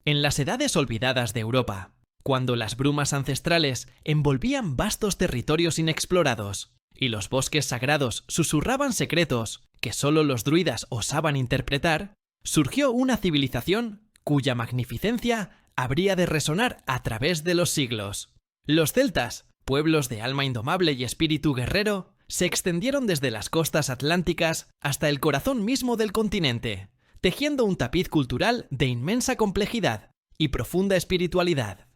En las edades olvidadas de Europa, cuando las brumas ancestrales envolvían vastos territorios inexplorados y los bosques sagrados susurraban secretos que solo los druidas osaban interpretar, surgió una civilización cuya magnificencia habría de resonar a través de los siglos. Los celtas, pueblos de alma indomable y espíritu guerrero, se extendieron desde las costas atlánticas hasta el corazón mismo del continente, tejiendo un tapiz cultural de inmensa complejidad y profunda espiritualidad.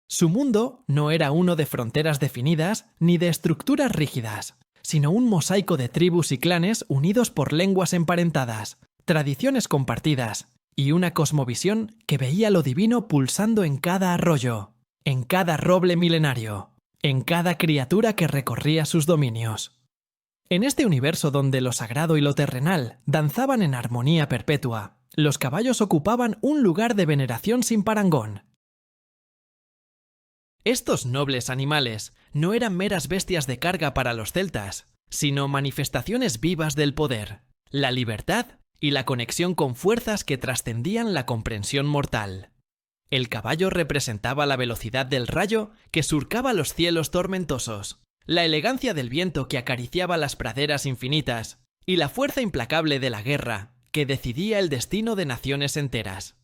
Su mundo no era uno de fronteras definidas ni de estructuras rígidas, sino un mosaico de tribus y clanes unidos por lenguas emparentadas, tradiciones compartidas y una cosmovisión que veía lo divino pulsando en cada arroyo, en cada roble milenario, en cada criatura que recorría sus dominios. En este universo donde lo sagrado y lo terrenal danzaban en armonía perpetua, los caballos ocupaban un lugar de veneración sin parangón. Estos nobles animales no eran meras bestias de carga para los celtas, sino manifestaciones vivas del poder, la libertad y la conexión con fuerzas que trascendían la comprensión mortal. El caballo representaba la velocidad del rayo que surcaba los cielos tormentosos, la elegancia del viento que acariciaba las praderas infinitas y la fuerza implacable de la guerra que decidía el destino de naciones enteras.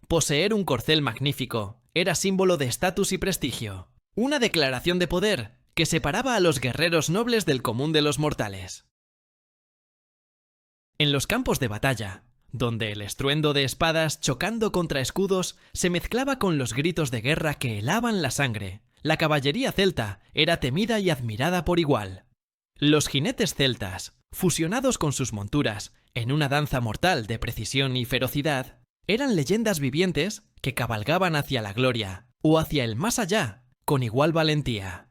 Poseer un corcel magnífico era símbolo de estatus y prestigio, una declaración de poder que separaba a los guerreros nobles del común de los mortales. En los campos de batalla, donde el estruendo de espadas chocando contra escudos se mezclaba con los gritos de guerra que helaban la sangre, la caballería celta era temida y admirada por igual. Los jinetes celtas, fusionados con sus monturas en una danza mortal de precisión y ferocidad, eran leyendas vivientes que cabalgaban hacia la gloria o hacia el más allá con igual valentía.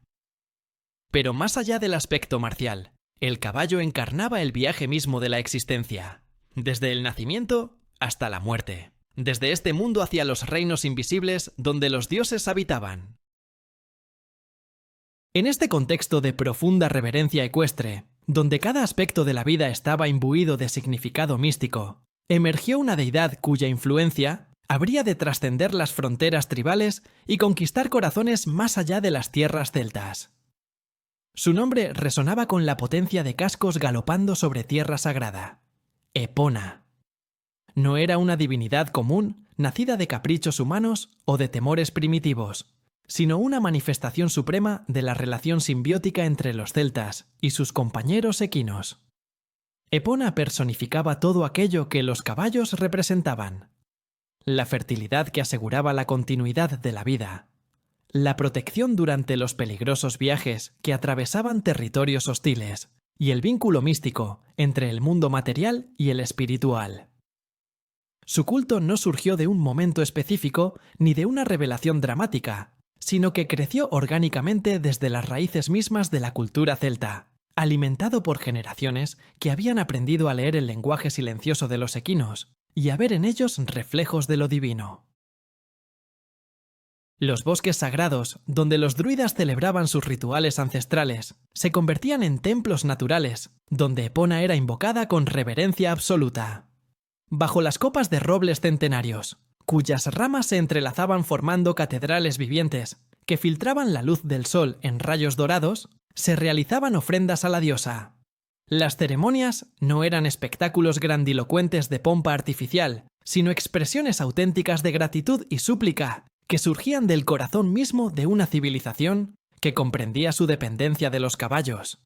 Pero más allá del aspecto marcial, el caballo encarnaba el viaje mismo de la existencia, desde el nacimiento hasta la muerte, desde este mundo hacia los reinos invisibles donde los dioses habitaban. En este contexto de profunda reverencia ecuestre, donde cada aspecto de la vida estaba imbuido de significado místico, emergió una deidad cuya influencia habría de trascender las fronteras tribales y conquistar corazones más allá de las tierras celtas. Su nombre resonaba con la potencia de cascos galopando sobre tierra sagrada: Epona. No era una divinidad común, nacida de caprichos humanos o de temores primitivos, sino una manifestación suprema de la relación simbiótica entre los celtas y sus compañeros equinos. Epona personificaba todo aquello que los caballos representaban: la fertilidad que aseguraba la continuidad de la vida, la protección durante los peligrosos viajes que atravesaban territorios hostiles y el vínculo místico entre el mundo material y el espiritual. Su culto no surgió de un momento específico ni de una revelación dramática, sino que creció orgánicamente desde las raíces mismas de la cultura celta, alimentado por generaciones que habían aprendido a leer el lenguaje silencioso de los equinos y a ver en ellos reflejos de lo divino. Los bosques sagrados, donde los druidas celebraban sus rituales ancestrales, se convertían en templos naturales, donde Epona era invocada con reverencia absoluta. Bajo las copas de robles centenarios, cuyas ramas se entrelazaban formando catedrales vivientes que filtraban la luz del sol en rayos dorados, se realizaban ofrendas a la diosa. Las ceremonias no eran espectáculos grandilocuentes de pompa artificial, sino expresiones auténticas de gratitud y súplica que surgían del corazón mismo de una civilización que comprendía su dependencia de los caballos.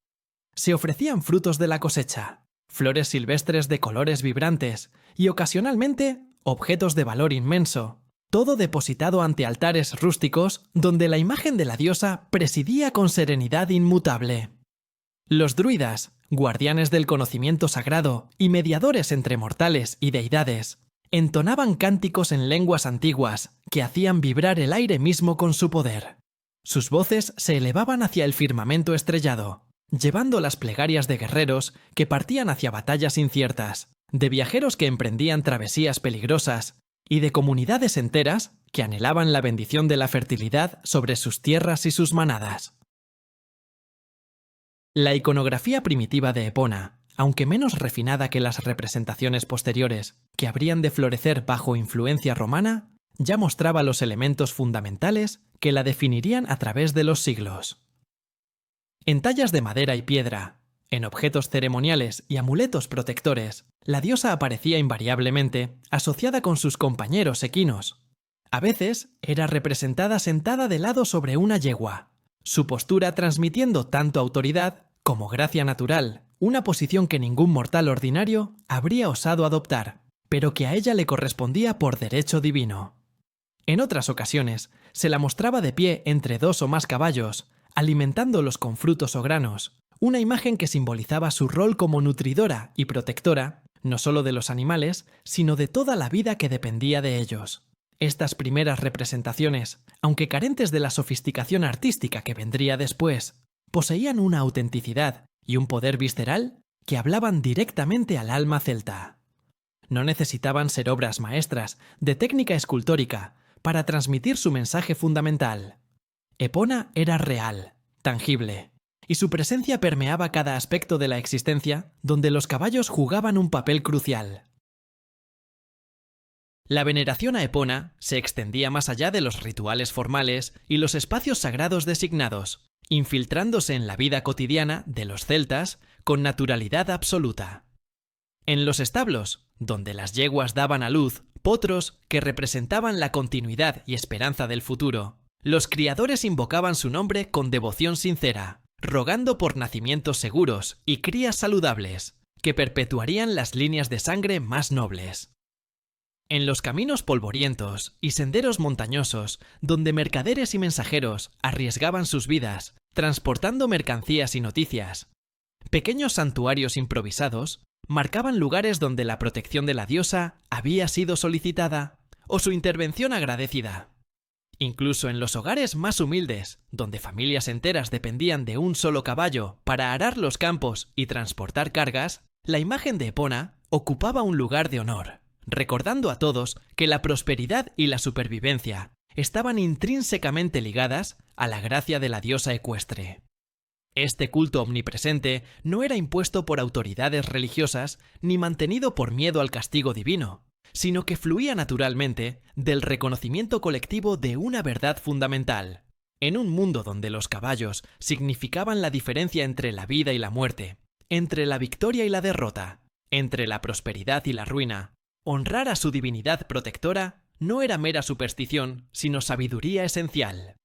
Se ofrecían frutos de la cosecha, flores silvestres de colores vibrantes y ocasionalmente objetos de valor inmenso, todo depositado ante altares rústicos donde la imagen de la diosa presidía con serenidad inmutable. Los druidas, guardianes del conocimiento sagrado y mediadores entre mortales y deidades, entonaban cánticos en lenguas antiguas que hacían vibrar el aire mismo con su poder. Sus voces se elevaban hacia el firmamento estrellado, llevando las plegarias de guerreros que partían hacia batallas inciertas, de viajeros que emprendían travesías peligrosas y de comunidades enteras que anhelaban la bendición de la fertilidad sobre sus tierras y sus manadas. La iconografía primitiva de Epona, aunque menos refinada que las representaciones posteriores, que habrían de florecer bajo influencia romana, ya mostraba los elementos fundamentales que la definirían a través de los siglos. En tallas de madera y piedra, en objetos ceremoniales y amuletos protectores, la diosa aparecía invariablemente asociada con sus compañeros equinos. A veces era representada sentada de lado sobre una yegua, su postura transmitiendo tanto autoridad como gracia natural, una posición que ningún mortal ordinario habría osado adoptar, pero que a ella le correspondía por derecho divino. En otras ocasiones, se la mostraba de pie entre dos o más caballos, alimentándolos con frutos o granos, una imagen que simbolizaba su rol como nutridora y protectora, no solo de los animales, sino de toda la vida que dependía de ellos. Estas primeras representaciones, aunque carentes de la sofisticación artística que vendría después, poseían una autenticidad y un poder visceral que hablaban directamente al alma celta. No necesitaban ser obras maestras de técnica escultórica para transmitir su mensaje fundamental. Epona era real, tangible, y su presencia permeaba cada aspecto de la existencia donde los caballos jugaban un papel crucial. La veneración a Epona se extendía más allá de los rituales formales y los espacios sagrados designados, infiltrándose en la vida cotidiana de los celtas con naturalidad absoluta. En los establos, donde las yeguas daban a luz potros que representaban la continuidad y esperanza del futuro, los criadores invocaban su nombre con devoción sincera, rogando por nacimientos seguros y crías saludables, que perpetuarían las líneas de sangre más nobles. En los caminos polvorientos y senderos montañosos, donde mercaderes y mensajeros arriesgaban sus vidas, transportando mercancías y noticias, pequeños santuarios improvisados marcaban lugares donde la protección de la diosa había sido solicitada o su intervención agradecida. Incluso en los hogares más humildes, donde familias enteras dependían de un solo caballo para arar los campos y transportar cargas, la imagen de Epona ocupaba un lugar de honor, recordando a todos que la prosperidad y la supervivencia estaban intrínsecamente ligadas a la gracia de la diosa ecuestre. Este culto omnipresente no era impuesto por autoridades religiosas ni mantenido por miedo al castigo divino, sino que fluía naturalmente del reconocimiento colectivo de una verdad fundamental. En un mundo donde los caballos significaban la diferencia entre la vida y la muerte, entre la victoria y la derrota, entre la prosperidad y la ruina, honrar a su divinidad protectora no era mera superstición, sino sabiduría esencial.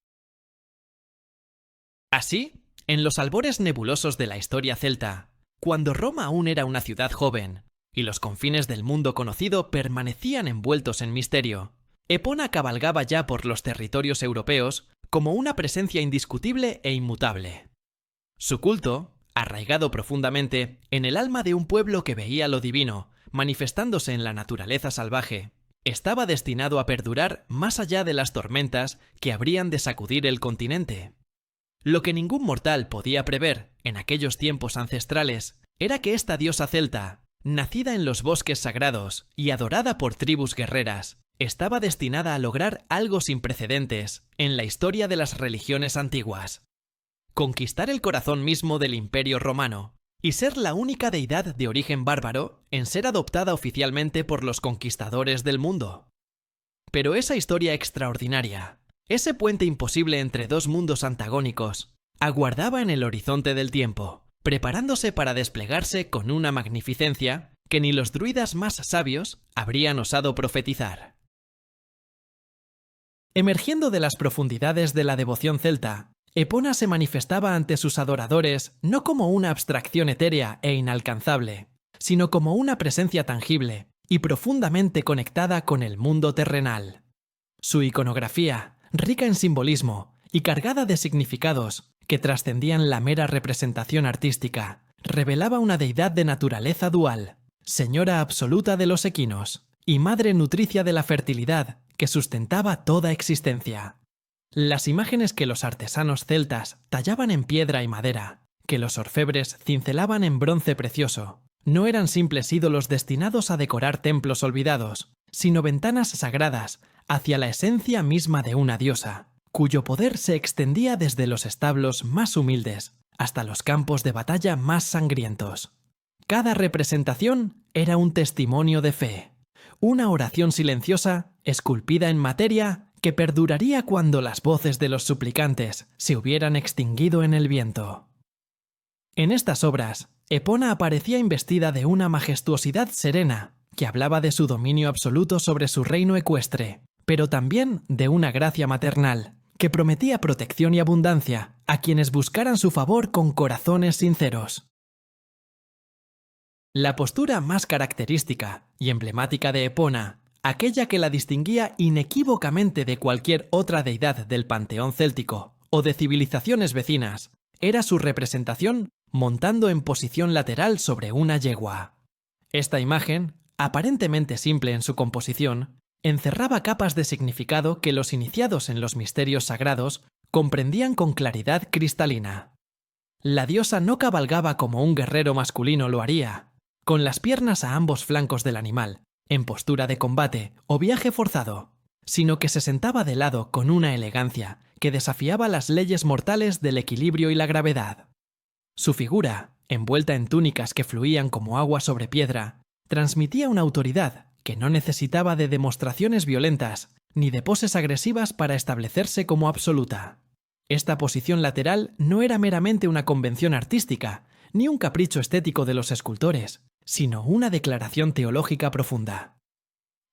Así, en los albores nebulosos de la historia celta, cuando Roma aún era una ciudad joven, y los confines del mundo conocido permanecían envueltos en misterio, Epona cabalgaba ya por los territorios europeos como una presencia indiscutible e inmutable. Su culto, arraigado profundamente en el alma de un pueblo que veía lo divino manifestándose en la naturaleza salvaje, estaba destinado a perdurar más allá de las tormentas que habrían de sacudir el continente. Lo que ningún mortal podía prever en aquellos tiempos ancestrales era que esta diosa celta, nacida en los bosques sagrados y adorada por tribus guerreras, estaba destinada a lograr algo sin precedentes en la historia de las religiones antiguas: conquistar el corazón mismo del Imperio Romano y ser la única deidad de origen bárbaro en ser adoptada oficialmente por los conquistadores del mundo. Pero esa historia extraordinaria, ese puente imposible entre dos mundos antagónicos, aguardaba en el horizonte del tiempo, preparándose para desplegarse con una magnificencia que ni los druidas más sabios habrían osado profetizar. Emergiendo de las profundidades de la devoción celta, Epona se manifestaba ante sus adoradores no como una abstracción etérea e inalcanzable, sino como una presencia tangible y profundamente conectada con el mundo terrenal. Su iconografía, rica en simbolismo y cargada de significados que trascendían la mera representación artística, revelaba una deidad de naturaleza dual, señora absoluta de los equinos y madre nutricia de la fertilidad que sustentaba toda existencia. Las imágenes que los artesanos celtas tallaban en piedra y madera, que los orfebres cincelaban en bronce precioso, no eran simples ídolos destinados a decorar templos olvidados, sino ventanas sagradas hacia la esencia misma de una diosa, cuyo poder se extendía desde los establos más humildes hasta los campos de batalla más sangrientos. Cada representación era un testimonio de fe, una oración silenciosa esculpida en materia que perduraría cuando las voces de los suplicantes se hubieran extinguido en el viento. En estas obras, Epona aparecía investida de una majestuosidad serena que hablaba de su dominio absoluto sobre su reino ecuestre, pero también de una gracia maternal que prometía protección y abundancia a quienes buscaran su favor con corazones sinceros. La postura más característica y emblemática de Epona, aquella que la distinguía inequívocamente de cualquier otra deidad del panteón céltico o de civilizaciones vecinas, era su representación montando en posición lateral sobre una yegua. Esta imagen, aparentemente simple en su composición, encerraba capas de significado que los iniciados en los misterios sagrados comprendían con claridad cristalina. La diosa no cabalgaba como un guerrero masculino lo haría, con las piernas a ambos flancos del animal, en postura de combate o viaje forzado, sino que se sentaba de lado con una elegancia que desafiaba las leyes mortales del equilibrio y la gravedad. Su figura, envuelta en túnicas que fluían como agua sobre piedra, transmitía una autoridad que no necesitaba de demostraciones violentas ni de poses agresivas para establecerse como absoluta. Esta posición lateral no era meramente una convención artística, ni un capricho estético de los escultores, sino una declaración teológica profunda.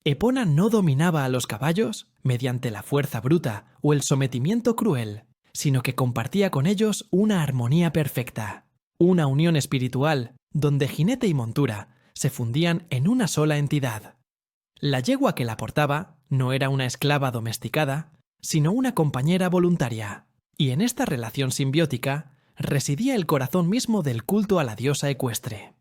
Epona no dominaba a los caballos mediante la fuerza bruta o el sometimiento cruel, sino que compartía con ellos una armonía perfecta, una unión espiritual donde jinete y montura se fundían en una sola entidad. La yegua que la portaba no era una esclava domesticada, sino una compañera voluntaria, y en esta relación simbiótica residía el corazón mismo del culto a la diosa ecuestre.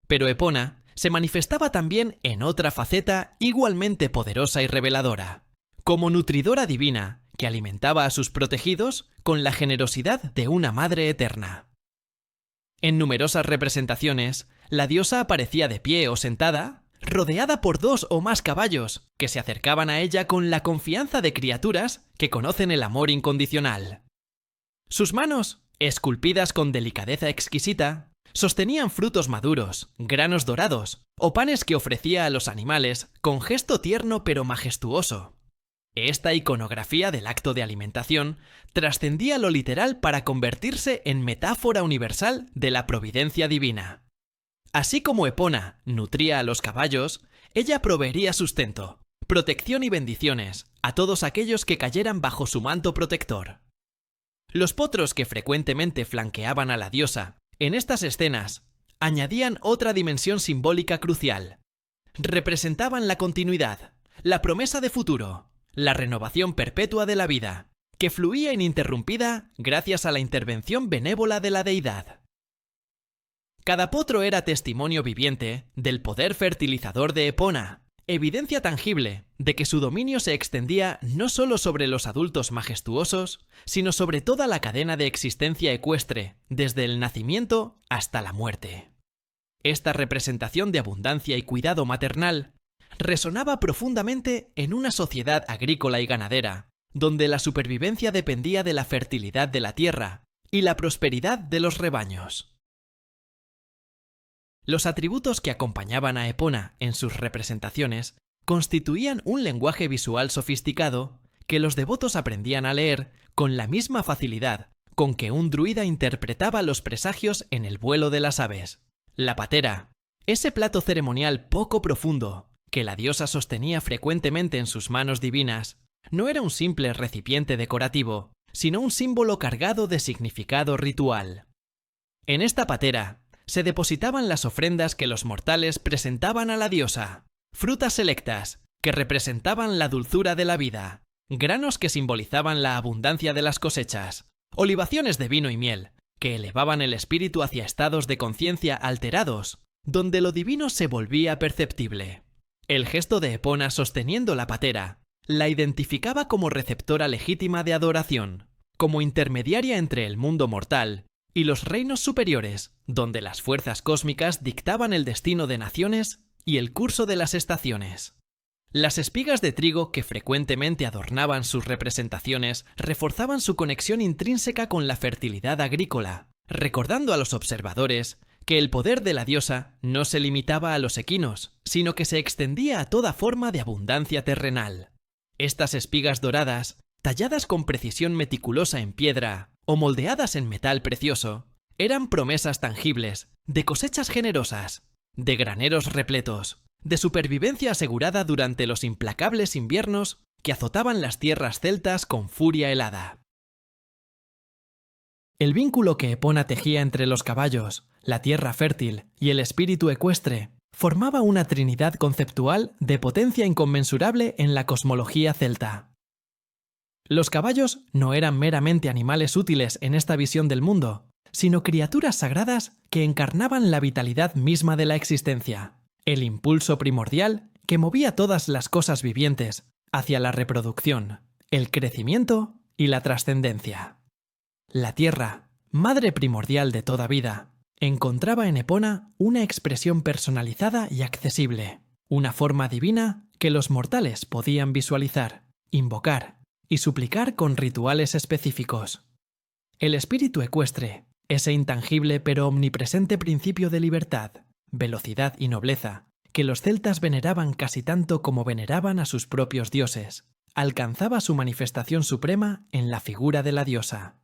Pero Epona se manifestaba también en otra faceta igualmente poderosa y reveladora, como nutridora divina que alimentaba a sus protegidos con la generosidad de una madre eterna. En numerosas representaciones, la diosa aparecía de pie o sentada, rodeada por 2 o más caballos que se acercaban a ella con la confianza de criaturas que conocen el amor incondicional. Sus manos, esculpidas con delicadeza exquisita, sostenían frutos maduros, granos dorados o panes que ofrecía a los animales con gesto tierno pero majestuoso. Esta iconografía del acto de alimentación trascendía lo literal para convertirse en metáfora universal de la providencia divina. Así como Epona nutría a los caballos, ella proveería sustento, protección y bendiciones a todos aquellos que cayeran bajo su manto protector. Los potros que frecuentemente flanqueaban a la diosa en estas escenas añadían otra dimensión simbólica crucial. Representaban la continuidad, la promesa de futuro, la renovación perpetua de la vida, que fluía ininterrumpida gracias a la intervención benévola de la deidad. Cada potro era testimonio viviente del poder fertilizador de Epona, evidencia tangible de que su dominio se extendía no solo sobre los adultos majestuosos, sino sobre toda la cadena de existencia ecuestre, desde el nacimiento hasta la muerte. Esta representación de abundancia y cuidado maternal resonaba profundamente en una sociedad agrícola y ganadera, donde la supervivencia dependía de la fertilidad de la tierra y la prosperidad de los rebaños. Los atributos que acompañaban a Epona en sus representaciones constituían un lenguaje visual sofisticado que los devotos aprendían a leer con la misma facilidad con que un druida interpretaba los presagios en el vuelo de las aves. La patera, ese plato ceremonial poco profundo que la diosa sostenía frecuentemente en sus manos divinas, no era un simple recipiente decorativo, sino un símbolo cargado de significado ritual. En esta patera se depositaban las ofrendas que los mortales presentaban a la diosa, frutas selectas que representaban la dulzura de la vida, granos que simbolizaban la abundancia de las cosechas, o libaciones de vino y miel que elevaban el espíritu hacia estados de conciencia alterados, donde lo divino se volvía perceptible. El gesto de Epona sosteniendo la patera la identificaba como receptora legítima de adoración, como intermediaria entre el mundo mortal y los reinos superiores, donde las fuerzas cósmicas dictaban el destino de naciones y el curso de las estaciones. Las espigas de trigo que frecuentemente adornaban sus representaciones reforzaban su conexión intrínseca con la fertilidad agrícola, recordando a los observadores que el poder de la diosa no se limitaba a los equinos, sino que se extendía a toda forma de abundancia terrenal. Estas espigas doradas, talladas con precisión meticulosa en piedra o moldeadas en metal precioso, eran promesas tangibles de cosechas generosas, de graneros repletos, de supervivencia asegurada durante los implacables inviernos que azotaban las tierras celtas con furia helada. El vínculo que Epona tejía entre los caballos, la tierra fértil y el espíritu ecuestre formaba una trinidad conceptual de potencia inconmensurable en la cosmología celta. Los caballos no eran meramente animales útiles en esta visión del mundo, sino criaturas sagradas que encarnaban la vitalidad misma de la existencia, el impulso primordial que movía todas las cosas vivientes hacia la reproducción, el crecimiento y la trascendencia. La tierra, madre primordial de toda vida, encontraba en Epona una expresión personalizada y accesible, una forma divina que los mortales podían visualizar, invocar y suplicar con rituales específicos. El espíritu ecuestre, ese intangible pero omnipresente principio de libertad, velocidad y nobleza, que los celtas veneraban casi tanto como veneraban a sus propios dioses, alcanzaba su manifestación suprema en la figura de la diosa.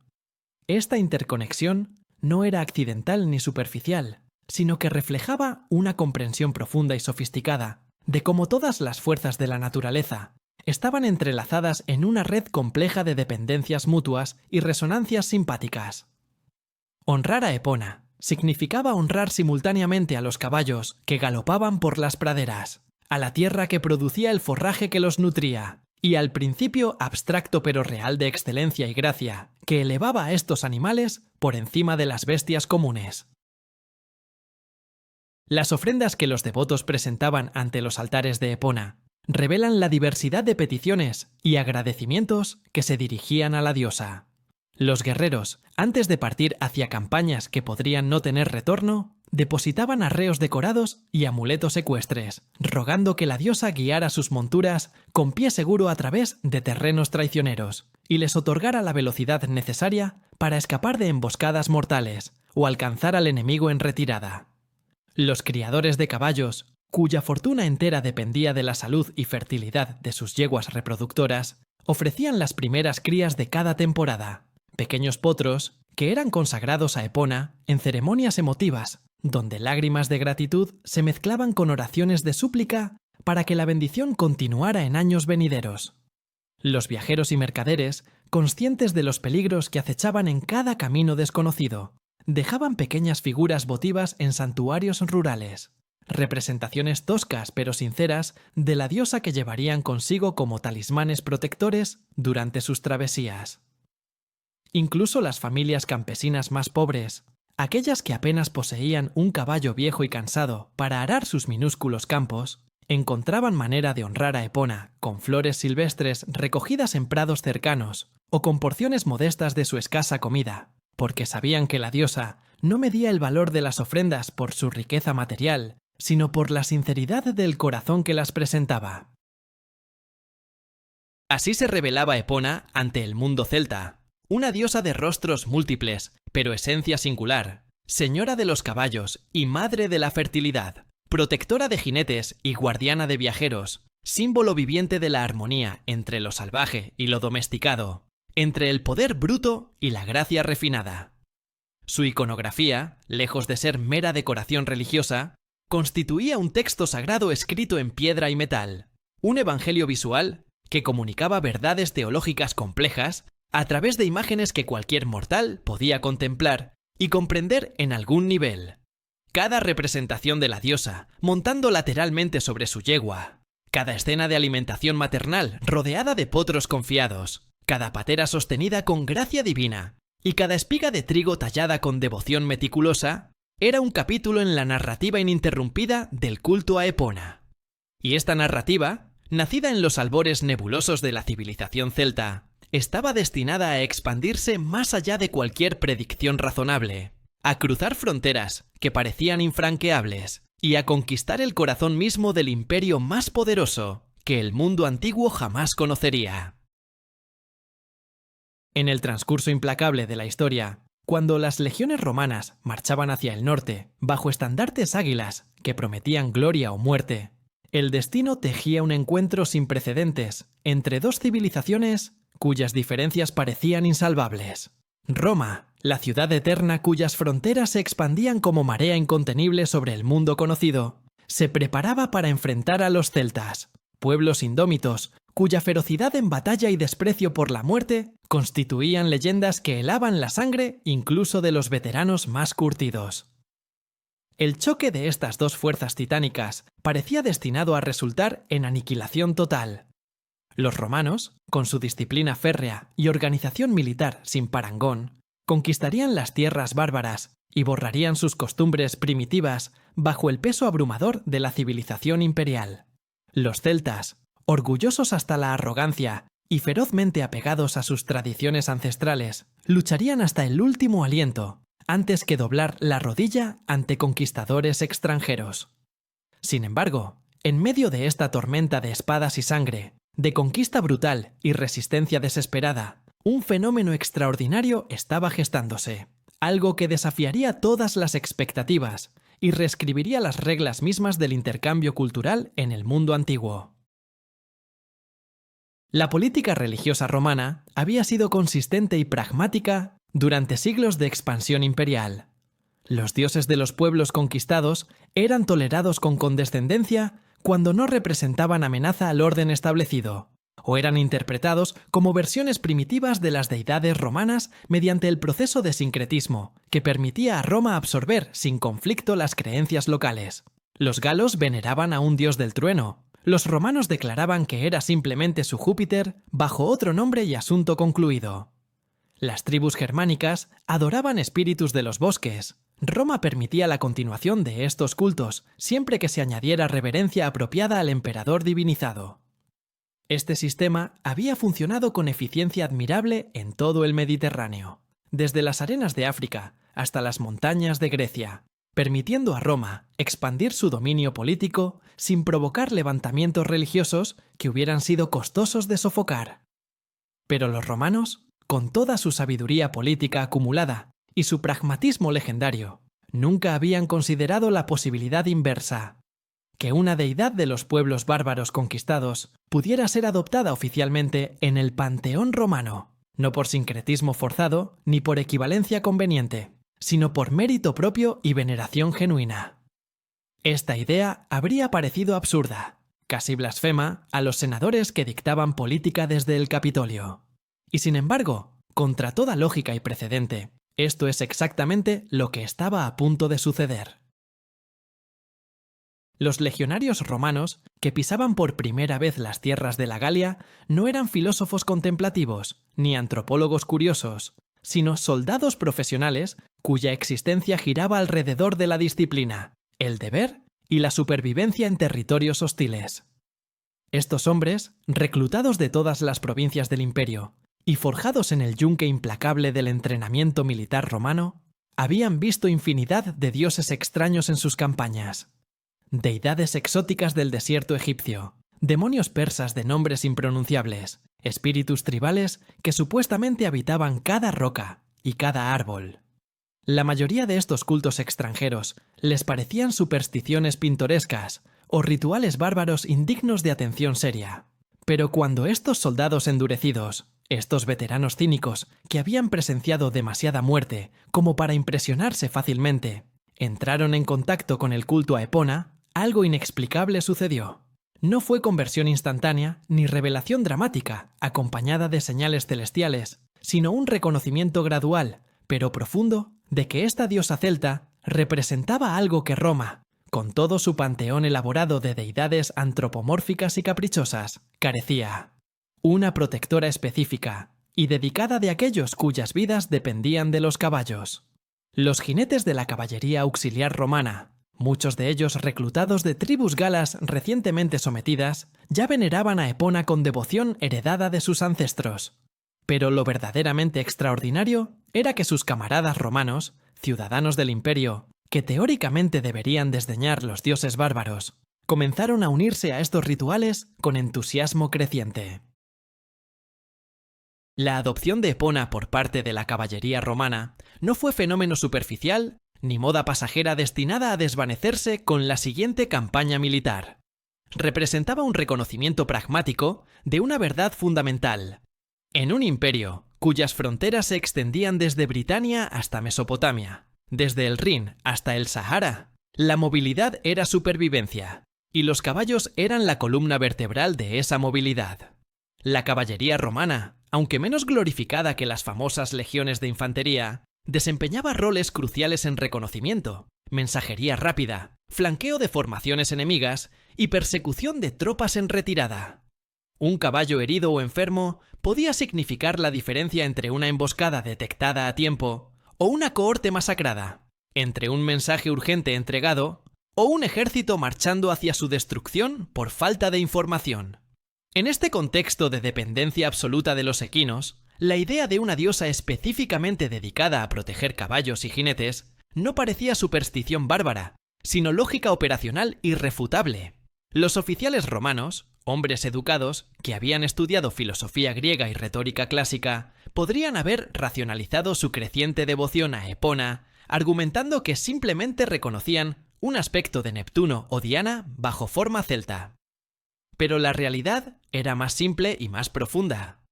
Esta interconexión no era accidental ni superficial, sino que reflejaba una comprensión profunda y sofisticada de cómo todas las fuerzas de la naturaleza estaban entrelazadas en una red compleja de dependencias mutuas y resonancias simpáticas. Honrar a Epona significaba honrar simultáneamente a los caballos que galopaban por las praderas, a la tierra que producía el forraje que los nutría, y al principio abstracto pero real de excelencia y gracia que elevaba a estos animales por encima de las bestias comunes. Las ofrendas que los devotos presentaban ante los altares de Epona revelan la diversidad de peticiones y agradecimientos que se dirigían a la diosa. Los guerreros, antes de partir hacia campañas que podrían no tener retorno, depositaban arreos decorados y amuletos ecuestres, rogando que la diosa guiara sus monturas con pie seguro a través de terrenos traicioneros y les otorgara la velocidad necesaria para escapar de emboscadas mortales o alcanzar al enemigo en retirada. Los criadores de caballos, cuya fortuna entera dependía de la salud y fertilidad de sus yeguas reproductoras, ofrecían las primeras crías de cada temporada, pequeños potros que eran consagrados a Epona en ceremonias emotivas, donde lágrimas de gratitud se mezclaban con oraciones de súplica para que la bendición continuara en años venideros. Los viajeros y mercaderes, conscientes de los peligros que acechaban en cada camino desconocido, dejaban pequeñas figuras votivas en santuarios rurales, representaciones toscas pero sinceras de la diosa que llevarían consigo como talismanes protectores durante sus travesías. Incluso las familias campesinas más pobres, aquellas que apenas poseían un caballo viejo y cansado para arar sus minúsculos campos, encontraban manera de honrar a Epona con flores silvestres recogidas en prados cercanos o con porciones modestas de su escasa comida, porque sabían que la diosa no medía el valor de las ofrendas por su riqueza material, sino por la sinceridad del corazón que las presentaba. Así se revelaba Epona ante el mundo celta, una diosa de rostros múltiples, pero esencia singular, señora de los caballos y madre de la fertilidad, protectora de jinetes y guardiana de viajeros, símbolo viviente de la armonía entre lo salvaje y lo domesticado, entre el poder bruto y la gracia refinada. Su iconografía, lejos de ser mera decoración religiosa, constituía un texto sagrado escrito en piedra y metal, un evangelio visual que comunicaba verdades teológicas complejas a través de imágenes que cualquier mortal podía contemplar y comprender en algún nivel. Cada representación de la diosa montando lateralmente sobre su yegua, cada escena de alimentación maternal rodeada de potros confiados, cada patera sostenida con gracia divina y cada espiga de trigo tallada con devoción meticulosa, era un capítulo en la narrativa ininterrumpida del culto a Epona. Y esta narrativa, nacida en los albores nebulosos de la civilización celta, estaba destinada a expandirse más allá de cualquier predicción razonable, a cruzar fronteras que parecían infranqueables y a conquistar el corazón mismo del imperio más poderoso que el mundo antiguo jamás conocería. En el transcurso implacable de la historia, Cuando las legiones romanas marchaban hacia el norte, bajo estandartes águilas que prometían gloria o muerte, el destino tejía un encuentro sin precedentes entre dos civilizaciones cuyas diferencias parecían insalvables. Roma, la ciudad eterna cuyas fronteras se expandían como marea incontenible sobre el mundo conocido, se preparaba para enfrentar a los celtas, pueblos indómitos, cuya ferocidad en batalla y desprecio por la muerte constituían leyendas que helaban la sangre incluso de los veteranos más curtidos. El choque de estas dos fuerzas titánicas parecía destinado a resultar en aniquilación total. Los romanos, con su disciplina férrea y organización militar sin parangón, conquistarían las tierras bárbaras y borrarían sus costumbres primitivas bajo el peso abrumador de la civilización imperial. Los celtas, orgullosos hasta la arrogancia y ferozmente apegados a sus tradiciones ancestrales, lucharían hasta el último aliento, antes que doblar la rodilla ante conquistadores extranjeros. Sin embargo, en medio de esta tormenta de espadas y sangre, de conquista brutal y resistencia desesperada, un fenómeno extraordinario estaba gestándose, algo que desafiaría todas las expectativas y reescribiría las reglas mismas del intercambio cultural en el mundo antiguo. La política religiosa romana había sido consistente y pragmática durante siglos de expansión imperial. Los dioses de los pueblos conquistados eran tolerados con condescendencia cuando no representaban amenaza al orden establecido, o eran interpretados como versiones primitivas de las deidades romanas mediante el proceso de sincretismo, que permitía a Roma absorber sin conflicto las creencias locales. Los galos veneraban a un dios del trueno. Los romanos declaraban que era simplemente su Júpiter bajo otro nombre y asunto concluido. Las tribus germánicas adoraban espíritus de los bosques. Roma permitía la continuación de estos cultos siempre que se añadiera reverencia apropiada al emperador divinizado. Este sistema había funcionado con eficiencia admirable en todo el Mediterráneo, desde las arenas de África hasta las montañas de Grecia, permitiendo a Roma expandir su dominio político sin provocar levantamientos religiosos que hubieran sido costosos de sofocar. Pero los romanos, con toda su sabiduría política acumulada y su pragmatismo legendario, nunca habían considerado la posibilidad inversa, que una deidad de los pueblos bárbaros conquistados pudiera ser adoptada oficialmente en el panteón romano, no por sincretismo forzado ni por equivalencia conveniente, sino por mérito propio y veneración genuina. Esta idea habría parecido absurda, casi blasfema, a los senadores que dictaban política desde el Capitolio. Y sin embargo, contra toda lógica y precedente, esto es exactamente lo que estaba a punto de suceder. Los legionarios romanos, que pisaban por primera vez las tierras de la Galia, no eran filósofos contemplativos, ni antropólogos curiosos, sino soldados profesionales cuya existencia giraba alrededor de la disciplina, el deber y la supervivencia en territorios hostiles. Estos hombres, reclutados de todas las provincias del imperio y forjados en el yunque implacable del entrenamiento militar romano, habían visto infinidad de dioses extraños en sus campañas. Deidades exóticas del desierto egipcio, demonios persas de nombres impronunciables, espíritus tribales que supuestamente habitaban cada roca y cada árbol. La mayoría de estos cultos extranjeros les parecían supersticiones pintorescas o rituales bárbaros indignos de atención seria. Pero cuando estos soldados endurecidos, estos veteranos cínicos que habían presenciado demasiada muerte como para impresionarse fácilmente, entraron en contacto con el culto a Epona, algo inexplicable sucedió. No fue conversión instantánea ni revelación dramática, acompañada de señales celestiales, sino un reconocimiento gradual, pero profundo, de que esta diosa celta representaba algo que Roma, con todo su panteón elaborado de deidades antropomórficas y caprichosas, carecía. Una protectora específica, y dedicada de aquellos cuyas vidas dependían de los caballos. Los jinetes de la caballería auxiliar romana, muchos de ellos reclutados de tribus galas recientemente sometidas, ya veneraban a Epona con devoción heredada de sus ancestros. Pero lo verdaderamente extraordinario era que sus camaradas romanos, ciudadanos del imperio, que teóricamente deberían desdeñar los dioses bárbaros, comenzaron a unirse a estos rituales con entusiasmo creciente. La adopción de Epona por parte de la caballería romana no fue fenómeno superficial ni moda pasajera destinada a desvanecerse con la siguiente campaña militar. Representaba un reconocimiento pragmático de una verdad fundamental. En un imperio cuyas fronteras se extendían desde Britania hasta Mesopotamia, desde el Rin hasta el Sahara, la movilidad era supervivencia, y los caballos eran la columna vertebral de esa movilidad. La caballería romana, aunque menos glorificada que las famosas legiones de infantería, desempeñaba roles cruciales en reconocimiento, mensajería rápida, flanqueo de formaciones enemigas y persecución de tropas en retirada. Un caballo herido o enfermo podía significar la diferencia entre una emboscada detectada a tiempo o una cohorte masacrada, entre un mensaje urgente entregado o un ejército marchando hacia su destrucción por falta de información. En este contexto de dependencia absoluta de los equinos, la idea de una diosa específicamente dedicada a proteger caballos y jinetes no parecía superstición bárbara, sino lógica operacional irrefutable. Los oficiales romanos, hombres educados que habían estudiado filosofía griega y retórica clásica, podrían haber racionalizado su creciente devoción a Epona, argumentando que simplemente reconocían un aspecto de Neptuno o Diana bajo forma celta. Pero la realidad era más simple y más profunda.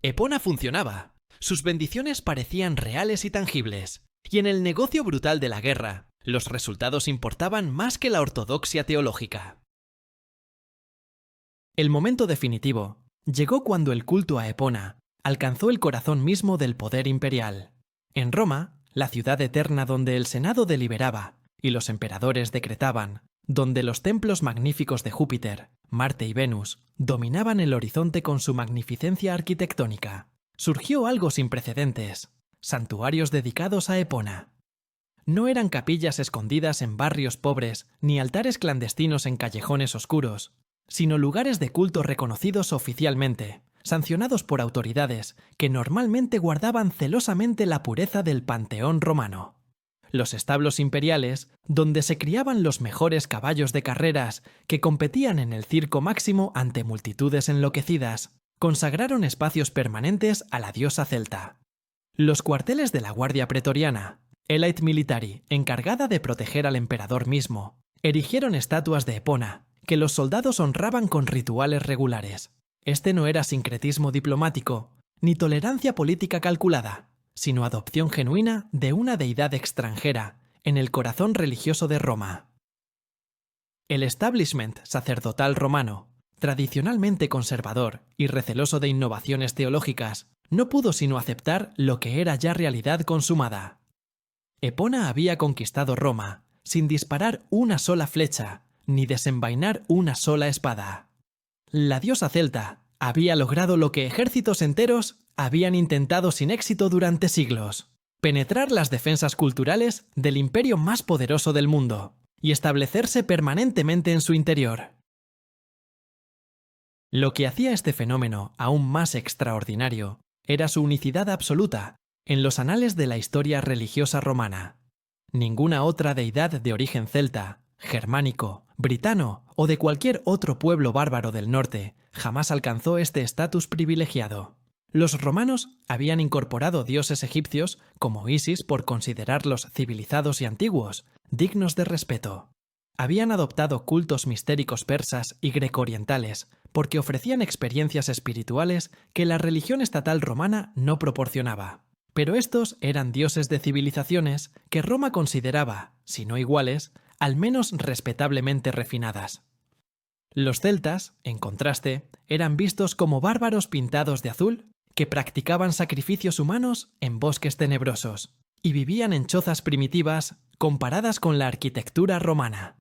Epona funcionaba, sus bendiciones parecían reales y tangibles, y en el negocio brutal de la guerra, los resultados importaban más que la ortodoxia teológica. El momento definitivo llegó cuando el culto a Epona alcanzó el corazón mismo del poder imperial. En Roma, la ciudad eterna donde el Senado deliberaba y los emperadores decretaban, donde los templos magníficos de Júpiter, Marte y Venus dominaban el horizonte con su magnificencia arquitectónica, surgió algo sin precedentes: santuarios dedicados a Epona. No eran capillas escondidas en barrios pobres ni altares clandestinos en callejones oscuros, sino lugares de culto reconocidos oficialmente, sancionados por autoridades que normalmente guardaban celosamente la pureza del panteón romano. Los establos imperiales, donde se criaban los mejores caballos de carreras que competían en el circo máximo ante multitudes enloquecidas, consagraron espacios permanentes a la diosa celta. Los cuarteles de la Guardia Pretoriana, Elite Militari, encargada de proteger al emperador mismo, erigieron estatuas de Epona, que los soldados honraban con rituales regulares. Este no era sincretismo diplomático, ni tolerancia política calculada, sino adopción genuina de una deidad extranjera en el corazón religioso de Roma. El establishment sacerdotal romano, tradicionalmente conservador y receloso de innovaciones teológicas, no pudo sino aceptar lo que era ya realidad consumada. Epona había conquistado Roma sin disparar una sola flecha ni desenvainar una sola espada. La diosa celta había logrado lo que ejércitos enteros habían intentado sin éxito durante siglos: penetrar las defensas culturales del imperio más poderoso del mundo y establecerse permanentemente en su interior. Lo que hacía este fenómeno aún más extraordinario era su unicidad absoluta en los anales de la historia religiosa romana. Ninguna otra deidad de origen celta, germánico, britano o de cualquier otro pueblo bárbaro del norte jamás alcanzó este estatus privilegiado. Los romanos habían incorporado dioses egipcios como Isis por considerarlos civilizados y antiguos, dignos de respeto. Habían adoptado cultos mistéricos persas y greco-orientales porque ofrecían experiencias espirituales que la religión estatal romana no proporcionaba. Pero estos eran dioses de civilizaciones que Roma consideraba, si no iguales, al menos respetablemente refinadas. Los celtas, en contraste, eran vistos como bárbaros pintados de azul que practicaban sacrificios humanos en bosques tenebrosos y vivían en chozas primitivas comparadas con la arquitectura romana.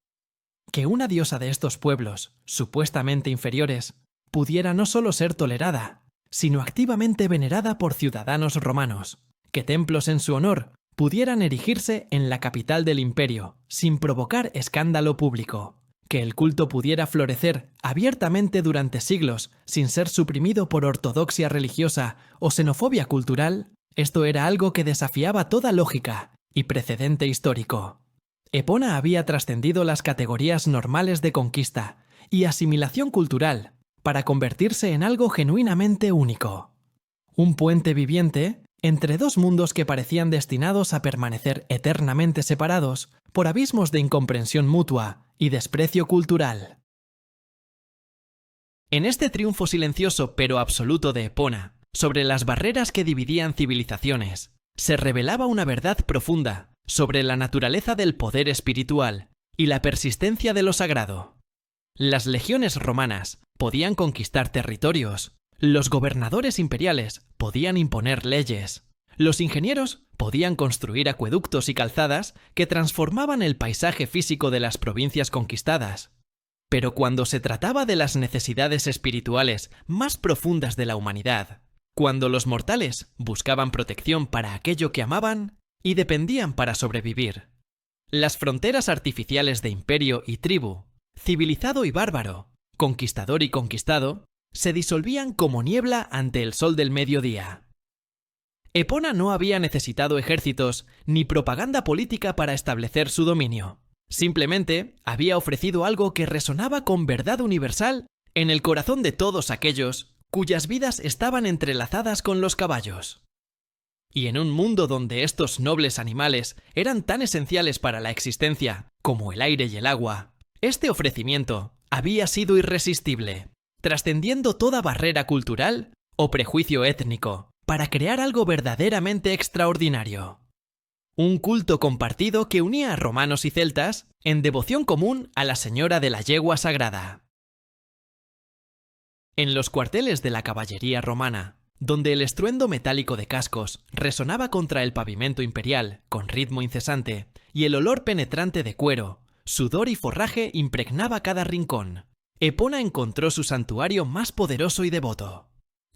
Que una diosa de estos pueblos, supuestamente inferiores, pudiera no solo ser tolerada, sino activamente venerada por ciudadanos romanos, que templos en su honor pudieran erigirse en la capital del imperio, sin provocar escándalo público, que el culto pudiera florecer abiertamente durante siglos sin ser suprimido por ortodoxia religiosa o xenofobia cultural, esto era algo que desafiaba toda lógica y precedente histórico. Epona había trascendido las categorías normales de conquista y asimilación cultural para convertirse en algo genuinamente único. un puente viviente entre dos mundos que parecían destinados a permanecer eternamente separados por abismos de incomprensión mutua y desprecio cultural. En este triunfo silencioso pero absoluto de Epona sobre las barreras que dividían civilizaciones, se revelaba una verdad profunda sobre la naturaleza del poder espiritual y la persistencia de lo sagrado. Las legiones romanas podían conquistar territorios, los gobernadores imperiales podían imponer leyes, los ingenieros podían construir acueductos y calzadas que transformaban el paisaje físico de las provincias conquistadas. Pero cuando se trataba de las necesidades espirituales más profundas de la humanidad, cuando los mortales buscaban protección para aquello que amaban y dependían para sobrevivir, las fronteras artificiales de imperio y tribu, civilizado y bárbaro, conquistador y conquistado, se disolvían como niebla ante el sol del mediodía. Epona no había necesitado ejércitos ni propaganda política para establecer su dominio. Simplemente había ofrecido algo que resonaba con verdad universal en el corazón de todos aquellos cuyas vidas estaban entrelazadas con los caballos. Y en un mundo donde estos nobles animales eran tan esenciales para la existencia como el aire y el agua, este ofrecimiento había sido irresistible, trascendiendo toda barrera cultural o prejuicio étnico, para crear algo verdaderamente extraordinario. Un culto compartido que unía a romanos y celtas en devoción común a la Señora de la Yegua Sagrada. En los cuarteles de la caballería romana, donde el estruendo metálico de cascos resonaba contra el pavimento imperial con ritmo incesante y el olor penetrante de cuero, sudor y forraje impregnaba cada rincón, Epona encontró su santuario más poderoso y devoto.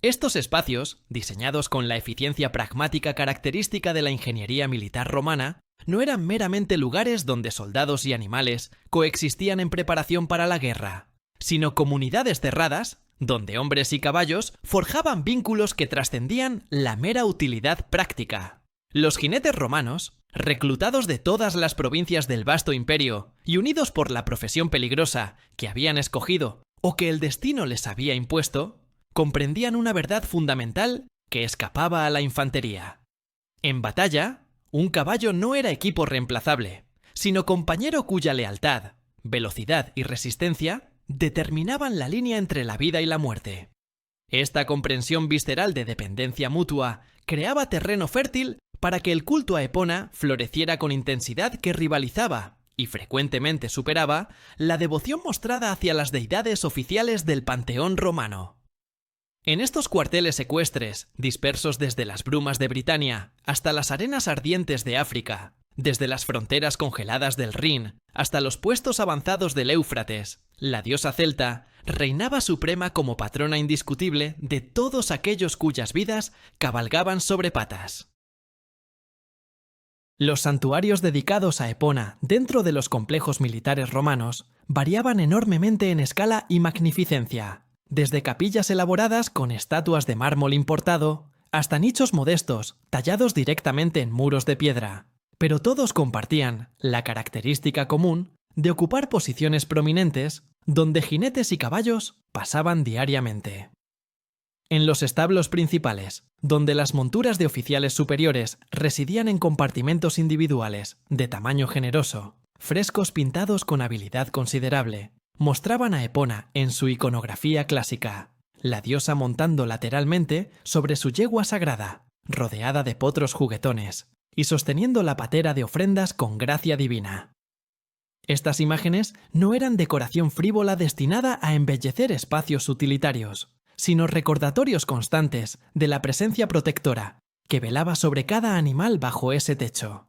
Estos espacios, diseñados con la eficiencia pragmática característica de la ingeniería militar romana, no eran meramente lugares donde soldados y animales coexistían en preparación para la guerra, sino comunidades cerradas donde hombres y caballos forjaban vínculos que trascendían la mera utilidad práctica. Los jinetes romanos, reclutados de todas las provincias del vasto imperio y unidos por la profesión peligrosa que habían escogido o que el destino les había impuesto, comprendían una verdad fundamental que escapaba a la infantería. En batalla, un caballo no era equipo reemplazable, sino compañero cuya lealtad, velocidad y resistencia determinaban la línea entre la vida y la muerte. Esta comprensión visceral de dependencia mutua creaba terreno fértil para que el culto a Epona floreciera con intensidad que rivalizaba y frecuentemente superaba la devoción mostrada hacia las deidades oficiales del panteón romano. En estos cuarteles ecuestres, dispersos desde las brumas de Britania hasta las arenas ardientes de África, desde las fronteras congeladas del Rin hasta los puestos avanzados del Éufrates, la diosa celta reinaba suprema como patrona indiscutible de todos aquellos cuyas vidas cabalgaban sobre patas. Los santuarios dedicados a Epona dentro de los complejos militares romanos variaban enormemente en escala y magnificencia, desde capillas elaboradas con estatuas de mármol importado hasta nichos modestos tallados directamente en muros de piedra, pero todos compartían la característica común de ocupar posiciones prominentes donde jinetes y caballos pasaban diariamente. En los establos principales, donde las monturas de oficiales superiores residían en compartimentos individuales de tamaño generoso, frescos pintados con habilidad considerable, mostraban a Epona en su iconografía clásica, la diosa montando lateralmente sobre su yegua sagrada, rodeada de potros juguetones, y sosteniendo la patera de ofrendas con gracia divina. Estas imágenes no eran decoración frívola destinada a embellecer espacios utilitarios, sino recordatorios constantes de la presencia protectora que velaba sobre cada animal bajo ese techo.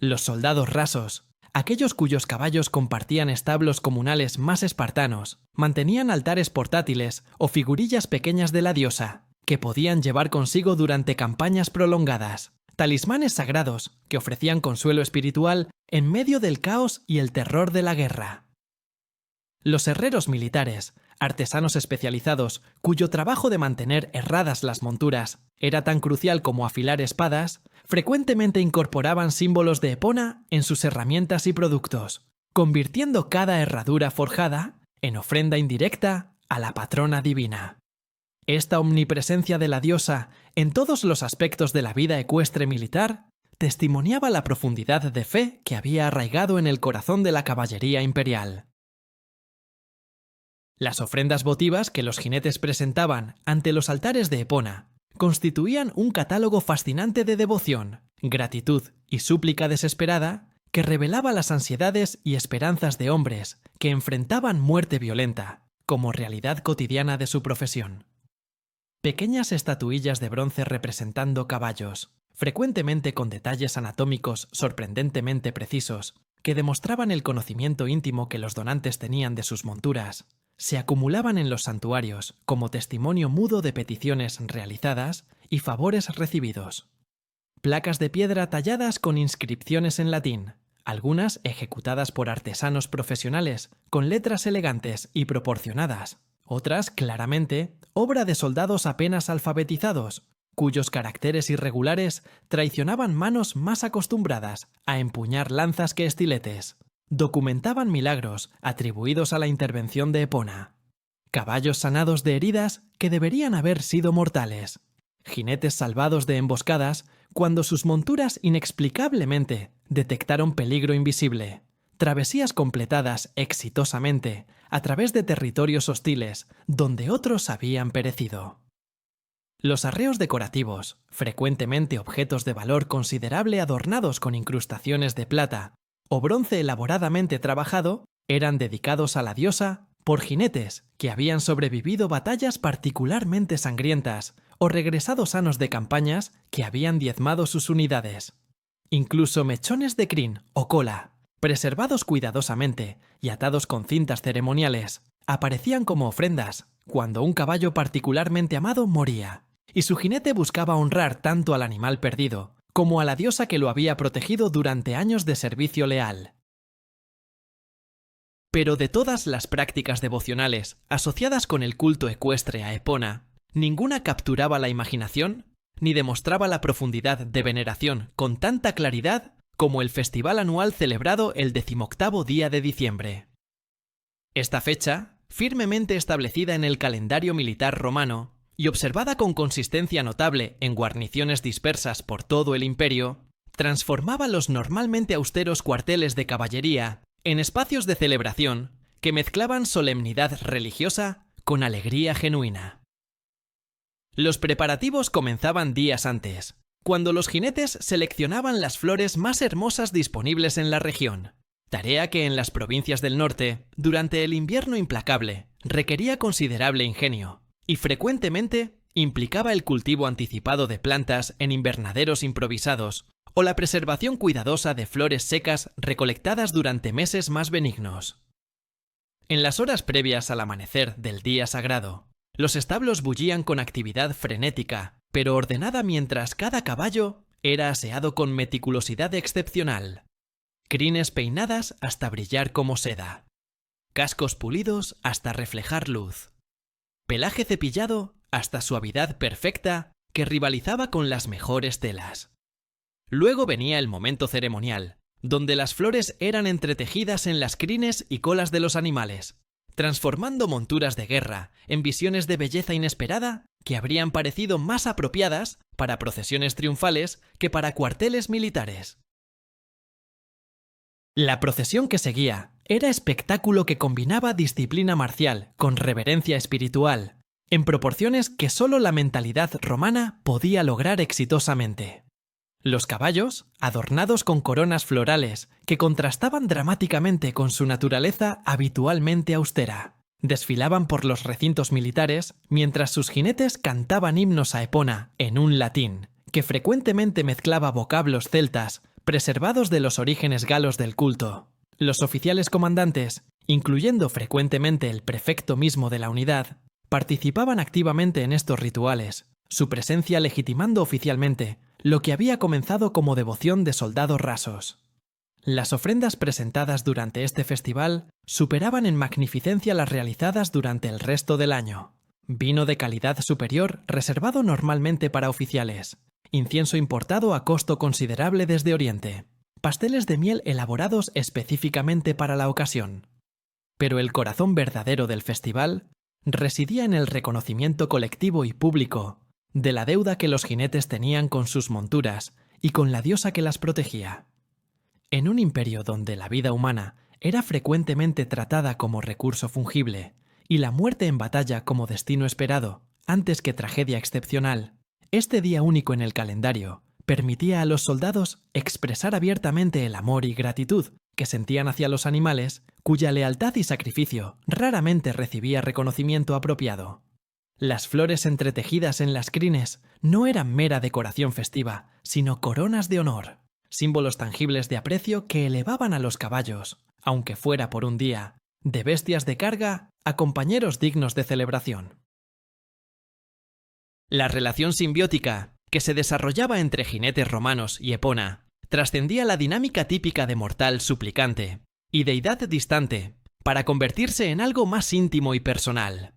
Los soldados rasos, aquellos cuyos caballos compartían establos comunales más espartanos, mantenían altares portátiles o figurillas pequeñas de la diosa, que podían llevar consigo durante campañas prolongadas, talismanes sagrados que ofrecían consuelo espiritual en medio del caos y el terror de la guerra. Los herreros militares, artesanos especializados cuyo trabajo de mantener herradas las monturas era tan crucial como afilar espadas, frecuentemente incorporaban símbolos de Epona en sus herramientas y productos, convirtiendo cada herradura forjada en ofrenda indirecta a la patrona divina. Esta omnipresencia de la diosa en todos los aspectos de la vida ecuestre militar testimoniaba la profundidad de fe que había arraigado en el corazón de la caballería imperial. Las ofrendas votivas que los jinetes presentaban ante los altares de Epona constituían un catálogo fascinante de devoción, gratitud y súplica desesperada que revelaba las ansiedades y esperanzas de hombres que enfrentaban muerte violenta como realidad cotidiana de su profesión. Pequeñas estatuillas de bronce representando caballos, frecuentemente con detalles anatómicos sorprendentemente precisos, que demostraban el conocimiento íntimo que los donantes tenían de sus monturas, se acumulaban en los santuarios como testimonio mudo de peticiones realizadas y favores recibidos. Placas de piedra talladas con inscripciones en latín, algunas ejecutadas por artesanos profesionales con letras elegantes y proporcionadas, otras, claramente, obra de soldados apenas alfabetizados, cuyos caracteres irregulares traicionaban manos más acostumbradas a empuñar lanzas que estiletes. Documentaban milagros atribuidos a la intervención de Epona. Caballos sanados de heridas que deberían haber sido mortales. Jinetes salvados de emboscadas cuando sus monturas inexplicablemente detectaron peligro invisible. Travesías completadas exitosamente a través de territorios hostiles donde otros habían perecido. Los arreos decorativos, frecuentemente objetos de valor considerable adornados con incrustaciones de plata o bronce elaboradamente trabajado, eran dedicados a la diosa por jinetes que habían sobrevivido batallas particularmente sangrientas o regresado sanos de campañas que habían diezmado sus unidades. Incluso mechones de crin o cola, preservados cuidadosamente y atados con cintas ceremoniales, aparecían como ofrendas cuando un caballo particularmente amado moría, y su jinete buscaba honrar tanto al animal perdido como a la diosa que lo había protegido durante años de servicio leal. Pero de todas las prácticas devocionales asociadas con el culto ecuestre a Epona, ninguna capturaba la imaginación ni demostraba la profundidad de veneración con tanta claridad como el festival anual celebrado el 18º día de diciembre. Esta fecha, firmemente establecida en el calendario militar romano y observada con consistencia notable en guarniciones dispersas por todo el imperio, transformaba los normalmente austeros cuarteles de caballería en espacios de celebración que mezclaban solemnidad religiosa con alegría genuina. Los preparativos comenzaban días antes, cuando los jinetes seleccionaban las flores más hermosas disponibles en la región, tarea que en las provincias del norte, durante el invierno implacable, requería considerable ingenio y frecuentemente implicaba el cultivo anticipado de plantas en invernaderos improvisados o la preservación cuidadosa de flores secas recolectadas durante meses más benignos. En las horas previas al amanecer del día sagrado, los establos bullían con actividad frenética, pero ordenada mientras cada caballo era aseado con meticulosidad excepcional. Crines peinadas hasta brillar como seda. Cascos pulidos hasta reflejar luz. Pelaje cepillado hasta suavidad perfecta que rivalizaba con las mejores telas. Luego venía el momento ceremonial, donde las flores eran entretejidas en las crines y colas de los animales, transformando monturas de guerra en visiones de belleza inesperada que habrían parecido más apropiadas para procesiones triunfales que para cuarteles militares. La procesión que seguía era espectáculo que combinaba disciplina marcial con reverencia espiritual, en proporciones que solo la mentalidad romana podía lograr exitosamente. Los caballos, adornados con coronas florales que contrastaban dramáticamente con su naturaleza habitualmente austera, desfilaban por los recintos militares mientras sus jinetes cantaban himnos a Epona en un latín, que frecuentemente mezclaba vocablos celtas preservados de los orígenes galos del culto. Los oficiales comandantes, incluyendo frecuentemente el prefecto mismo de la unidad, participaban activamente en estos rituales, su presencia legitimando oficialmente lo que había comenzado como devoción de soldados rasos. Las ofrendas presentadas durante este festival superaban en magnificencia las realizadas durante el resto del año. Vino de calidad superior reservado normalmente para oficiales, incienso importado a costo considerable desde Oriente, pasteles de miel elaborados específicamente para la ocasión. Pero el corazón verdadero del festival residía en el reconocimiento colectivo y público de la deuda que los jinetes tenían con sus monturas y con la diosa que las protegía. En un imperio donde la vida humana era frecuentemente tratada como recurso fungible y la muerte en batalla como destino esperado antes que tragedia excepcional, este día único en el calendario permitía a los soldados expresar abiertamente el amor y gratitud que sentían hacia los animales, cuya lealtad y sacrificio raramente recibía reconocimiento apropiado. Las flores entretejidas en las crines no eran mera decoración festiva, sino coronas de honor, símbolos tangibles de aprecio que elevaban a los caballos, aunque fuera por un día, de bestias de carga a compañeros dignos de celebración. La relación simbiótica que se desarrollaba entre jinetes romanos y Epona trascendía la dinámica típica de mortal suplicante y deidad distante para convertirse en algo más íntimo y personal.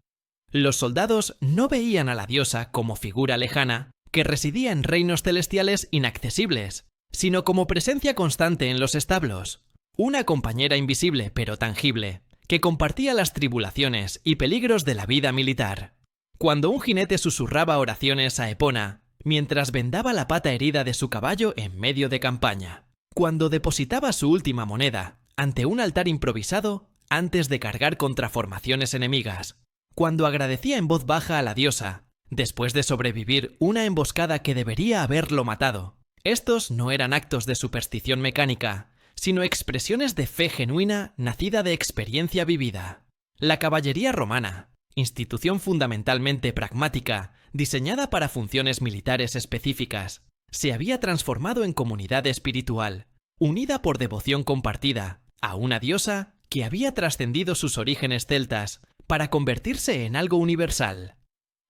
Los soldados no veían a la diosa como figura lejana que residía en reinos celestiales inaccesibles, sino como presencia constante en los establos, una compañera invisible pero tangible, que compartía las tribulaciones y peligros de la vida militar. Cuando un jinete susurraba oraciones a Epona, mientras vendaba la pata herida de su caballo en medio de campaña, cuando depositaba su última moneda ante un altar improvisado antes de cargar contra formaciones enemigas, cuando agradecía en voz baja a la diosa, después de sobrevivir una emboscada que debería haberlo matado. Estos no eran actos de superstición mecánica, sino expresiones de fe genuina nacida de experiencia vivida. La caballería romana, institución fundamentalmente pragmática, diseñada para funciones militares específicas, se había transformado en comunidad espiritual, unida por devoción compartida a una diosa que había trascendido sus orígenes celtas para convertirse en algo universal,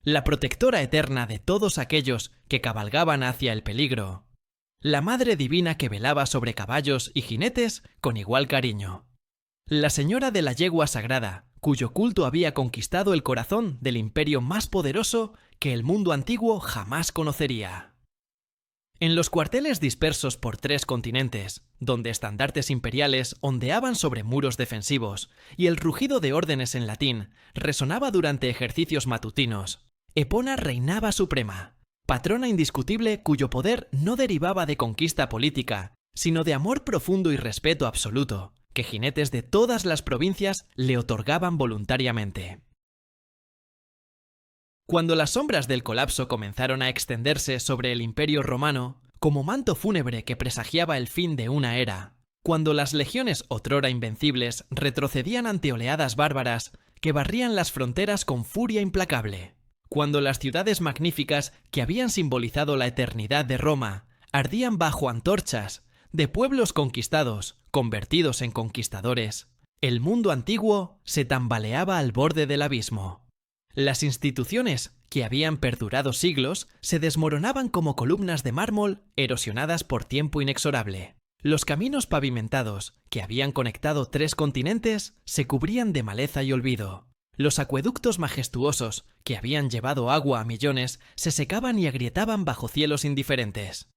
la protectora eterna de todos aquellos que cabalgaban hacia el peligro, la madre divina que velaba sobre caballos y jinetes con igual cariño, la señora de la yegua sagrada, cuyo culto había conquistado el corazón del imperio más poderoso que el mundo antiguo jamás conocería. En los cuarteles dispersos por 3 continentes, donde estandartes imperiales ondeaban sobre muros defensivos y el rugido de órdenes en latín resonaba durante ejercicios matutinos, Epona reinaba suprema, patrona indiscutible cuyo poder no derivaba de conquista política, sino de amor profundo y respeto absoluto, que jinetes de todas las provincias le otorgaban voluntariamente. Cuando las sombras del colapso comenzaron a extenderse sobre el Imperio Romano, como manto fúnebre que presagiaba el fin de una era, cuando las legiones otrora invencibles retrocedían ante oleadas bárbaras que barrían las fronteras con furia implacable, cuando las ciudades magníficas que habían simbolizado la eternidad de Roma ardían bajo antorchas de pueblos conquistados, convertidos en conquistadores, el mundo antiguo se tambaleaba al borde del abismo. Las instituciones, que habían perdurado siglos, se desmoronaban como columnas de mármol erosionadas por tiempo inexorable. Los caminos pavimentados, que habían conectado 3 continentes, se cubrían de maleza y olvido. Los acueductos majestuosos, que habían llevado agua a millones, se secaban y agrietaban bajo cielos indiferentes.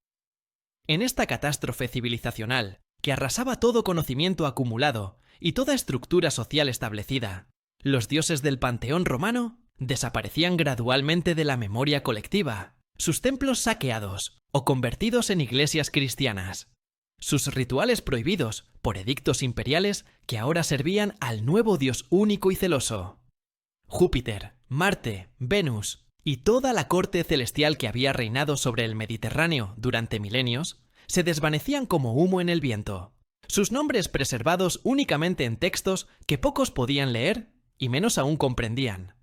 En esta catástrofe civilizacional, que arrasaba todo conocimiento acumulado y toda estructura social establecida, los dioses del panteón romano desaparecían gradualmente de la memoria colectiva, sus templos saqueados o convertidos en iglesias cristianas, sus rituales prohibidos por edictos imperiales que ahora servían al nuevo dios único y celoso. Júpiter, Marte, Venus y toda la corte celestial que había reinado sobre el Mediterráneo durante milenios se desvanecían como humo en el viento, sus nombres preservados únicamente en textos que pocos podían leer y menos aún comprendían.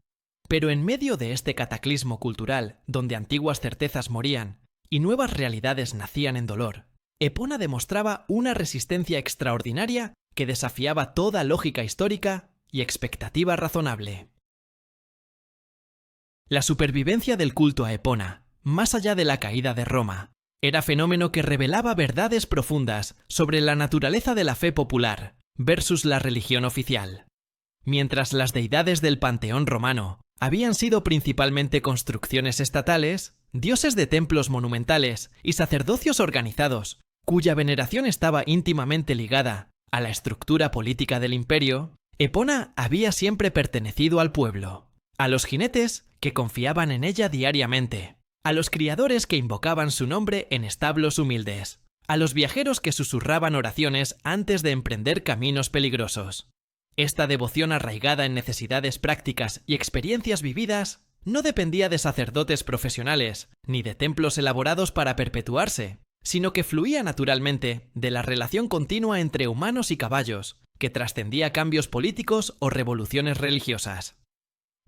Pero en medio de este cataclismo cultural, donde antiguas certezas morían y nuevas realidades nacían en dolor, Epona demostraba una resistencia extraordinaria que desafiaba toda lógica histórica y expectativa razonable. La supervivencia del culto a Epona, más allá de la caída de Roma, era fenómeno que revelaba verdades profundas sobre la naturaleza de la fe popular versus la religión oficial. Mientras las deidades del panteón romano habían sido principalmente construcciones estatales, dioses de templos monumentales y sacerdocios organizados, cuya veneración estaba íntimamente ligada a la estructura política del imperio, Epona había siempre pertenecido al pueblo, a los jinetes que confiaban en ella diariamente, a los criadores que invocaban su nombre en establos humildes, a los viajeros que susurraban oraciones antes de emprender caminos peligrosos. Esta devoción arraigada en necesidades prácticas y experiencias vividas no dependía de sacerdotes profesionales ni de templos elaborados para perpetuarse, sino que fluía naturalmente de la relación continua entre humanos y caballos, que trascendía cambios políticos o revoluciones religiosas.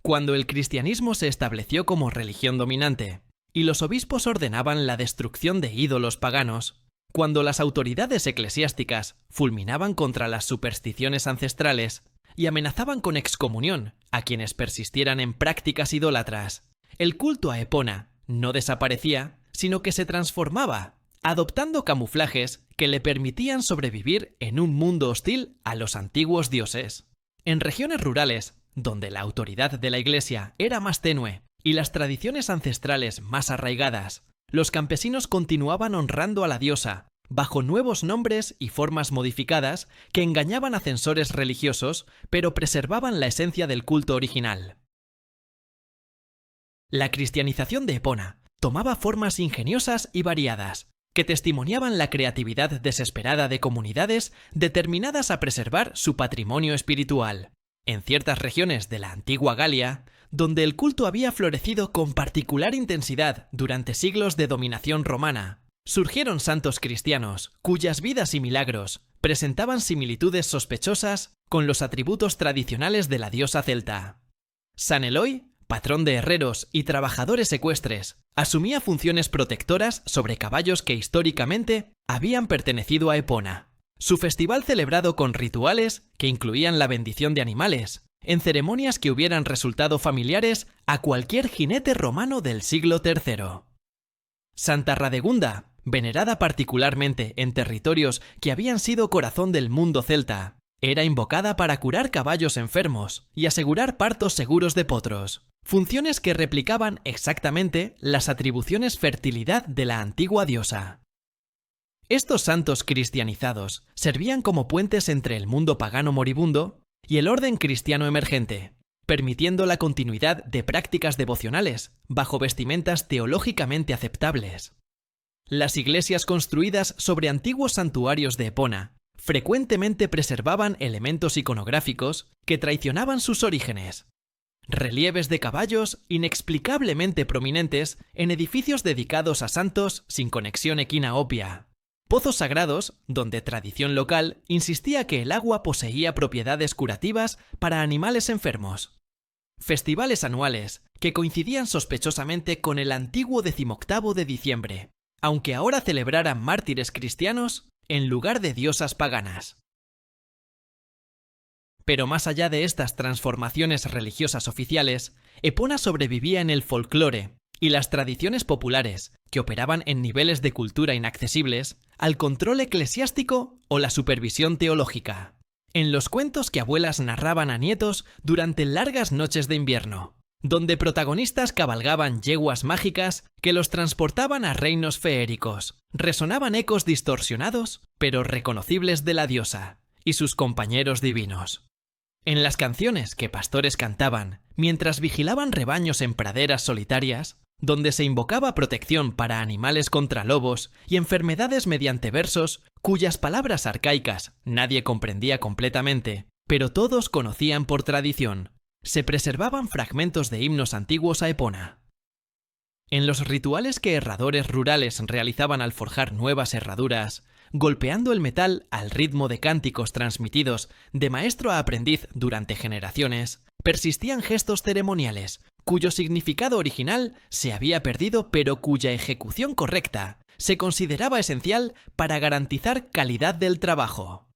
Cuando el cristianismo se estableció como religión dominante y los obispos ordenaban la destrucción de ídolos paganos, cuando las autoridades eclesiásticas fulminaban contra las supersticiones ancestrales y amenazaban con excomunión a quienes persistieran en prácticas idólatras, el culto a Epona no desaparecía, sino que se transformaba, adoptando camuflajes que le permitían sobrevivir en un mundo hostil a los antiguos dioses. En regiones rurales, donde la autoridad de la Iglesia era más tenue y las tradiciones ancestrales más arraigadas, los campesinos continuaban honrando a la diosa bajo nuevos nombres y formas modificadas que engañaban a censores religiosos, pero preservaban la esencia del culto original. La cristianización de Epona tomaba formas ingeniosas y variadas, que testimoniaban la creatividad desesperada de comunidades determinadas a preservar su patrimonio espiritual. En ciertas regiones de la antigua Galia, donde el culto había florecido con particular intensidad durante siglos de dominación romana, surgieron santos cristianos cuyas vidas y milagros presentaban similitudes sospechosas con los atributos tradicionales de la diosa celta. San Eloy, patrón de herreros y trabajadores ecuestres, asumía funciones protectoras sobre caballos que históricamente habían pertenecido a Epona. Su festival celebrado con rituales que incluían la bendición de animales, en ceremonias que hubieran resultado familiares a cualquier jinete romano del siglo III. Santa Radegunda, venerada particularmente en territorios que habían sido corazón del mundo celta, era invocada para curar caballos enfermos y asegurar partos seguros de potros, funciones que replicaban exactamente las atribuciones fertilidad de la antigua diosa. Estos santos cristianizados servían como puentes entre el mundo pagano moribundo y el orden cristiano emergente, permitiendo la continuidad de prácticas devocionales bajo vestimentas teológicamente aceptables. Las iglesias construidas sobre antiguos santuarios de Epona frecuentemente preservaban elementos iconográficos que traicionaban sus orígenes. Relieves de caballos inexplicablemente prominentes en edificios dedicados a santos sin conexión equina-opia. Pozos sagrados donde tradición local insistía que el agua poseía propiedades curativas para animales enfermos. Festivales anuales que coincidían sospechosamente con el antiguo 18 de diciembre, aunque ahora celebraran mártires cristianos en lugar de diosas paganas. Pero más allá de estas transformaciones religiosas oficiales, Epona sobrevivía en el folclore y las tradiciones populares, que operaban en niveles de cultura inaccesibles al control eclesiástico o la supervisión teológica. En los cuentos que abuelas narraban a nietos durante largas noches de invierno, donde protagonistas cabalgaban yeguas mágicas que los transportaban a reinos feéricos, resonaban ecos distorsionados pero reconocibles de la diosa y sus compañeros divinos. En las canciones que pastores cantaban mientras vigilaban rebaños en praderas solitarias, donde se invocaba protección para animales contra lobos y enfermedades mediante versos cuyas palabras arcaicas nadie comprendía completamente, pero todos conocían por tradición, se preservaban fragmentos de himnos antiguos a Epona. En los rituales que herradores rurales realizaban al forjar nuevas herraduras, golpeando el metal al ritmo de cánticos transmitidos de maestro a aprendiz durante generaciones, persistían gestos ceremoniales cuyo significado original se había perdido pero cuya ejecución correcta se consideraba esencial para garantizar calidad del trabajo.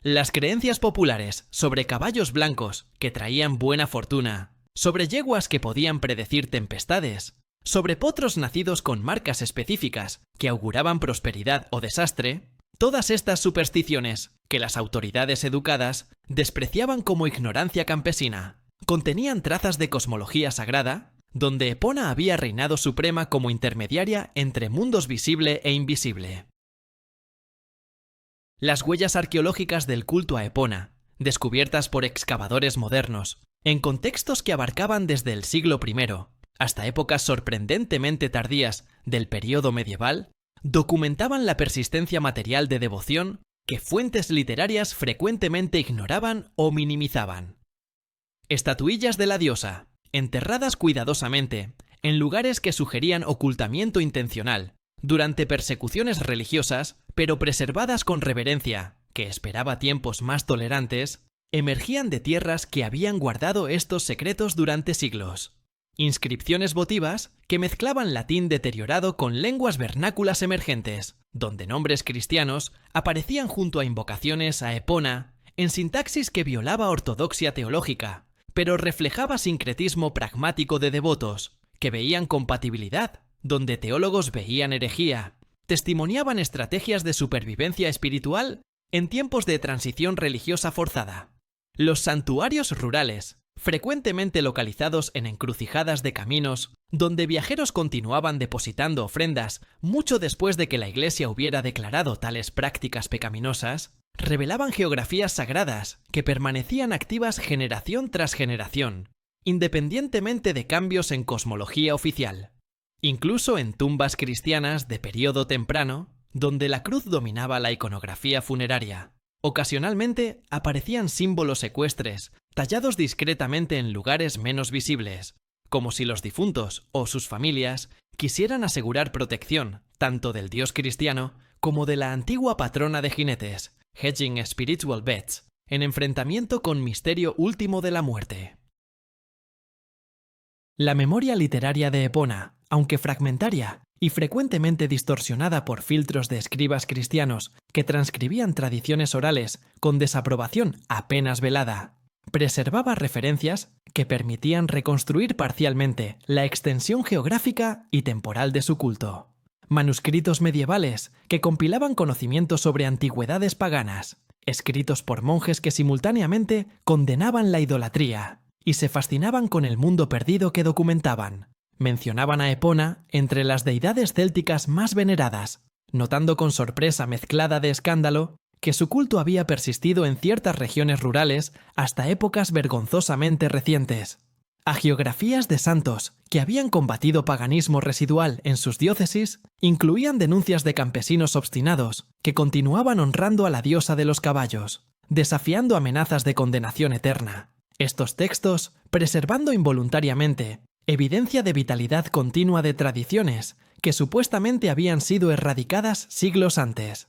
Las creencias populares sobre caballos blancos que traían buena fortuna, sobre yeguas que podían predecir tempestades, sobre potros nacidos con marcas específicas que auguraban prosperidad o desastre, todas estas supersticiones, que las autoridades educadas despreciaban como ignorancia campesina, contenían trazas de cosmología sagrada, donde Epona había reinado suprema como intermediaria entre mundos visible e invisible. Las huellas arqueológicas del culto a Epona, descubiertas por excavadores modernos, En contextos que abarcaban desde el siglo I hasta épocas sorprendentemente tardías del período medieval, documentaban la persistencia material de devoción que fuentes literarias frecuentemente ignoraban o minimizaban. Estatuillas de la diosa, enterradas cuidadosamente en lugares que sugerían ocultamiento intencional durante persecuciones religiosas, pero preservadas con reverencia, que esperaba tiempos más tolerantes, emergían de tierras que habían guardado estos secretos durante siglos. Inscripciones votivas que mezclaban latín deteriorado con lenguas vernáculas emergentes, donde nombres cristianos aparecían junto a invocaciones a Epona, en sintaxis que violaba ortodoxia teológica, pero reflejaba sincretismo pragmático de devotos, que veían compatibilidad, donde teólogos veían herejía, testimoniaban estrategias de supervivencia espiritual en tiempos de transición religiosa forzada. Los santuarios rurales, frecuentemente localizados en encrucijadas de caminos, donde viajeros continuaban depositando ofrendas mucho después de que la Iglesia hubiera declarado tales prácticas pecaminosas, revelaban geografías sagradas que permanecían activas generación tras generación, independientemente de cambios en cosmología oficial. Incluso en tumbas cristianas de período temprano, donde la cruz dominaba la iconografía funeraria, ocasionalmente aparecían símbolos ecuestres, tallados discretamente en lugares menos visibles, como si los difuntos o sus familias quisieran asegurar protección tanto del dios cristiano como de la antigua patrona de jinetes, hedging spiritual bets, en enfrentamiento con misterio último de la muerte. La memoria literaria de Epona, aunque fragmentaria y frecuentemente distorsionada por filtros de escribas cristianos que transcribían tradiciones orales con desaprobación apenas velada, preservaba referencias que permitían reconstruir parcialmente la extensión geográfica y temporal de su culto. Manuscritos medievales que compilaban conocimientos sobre antigüedades paganas, escritos por monjes que simultáneamente condenaban la idolatría y se fascinaban con el mundo perdido que documentaban. Mencionaban a Epona entre las deidades célticas más veneradas, notando con sorpresa mezclada de escándalo que su culto había persistido en ciertas regiones rurales hasta épocas vergonzosamente recientes. Hagiografías de santos que habían combatido paganismo residual en sus diócesis incluían denuncias de campesinos obstinados que continuaban honrando a la diosa de los caballos, desafiando amenazas de condenación eterna. Estos textos, preservando involuntariamente evidencia de vitalidad continua de tradiciones que supuestamente habían sido erradicadas siglos antes.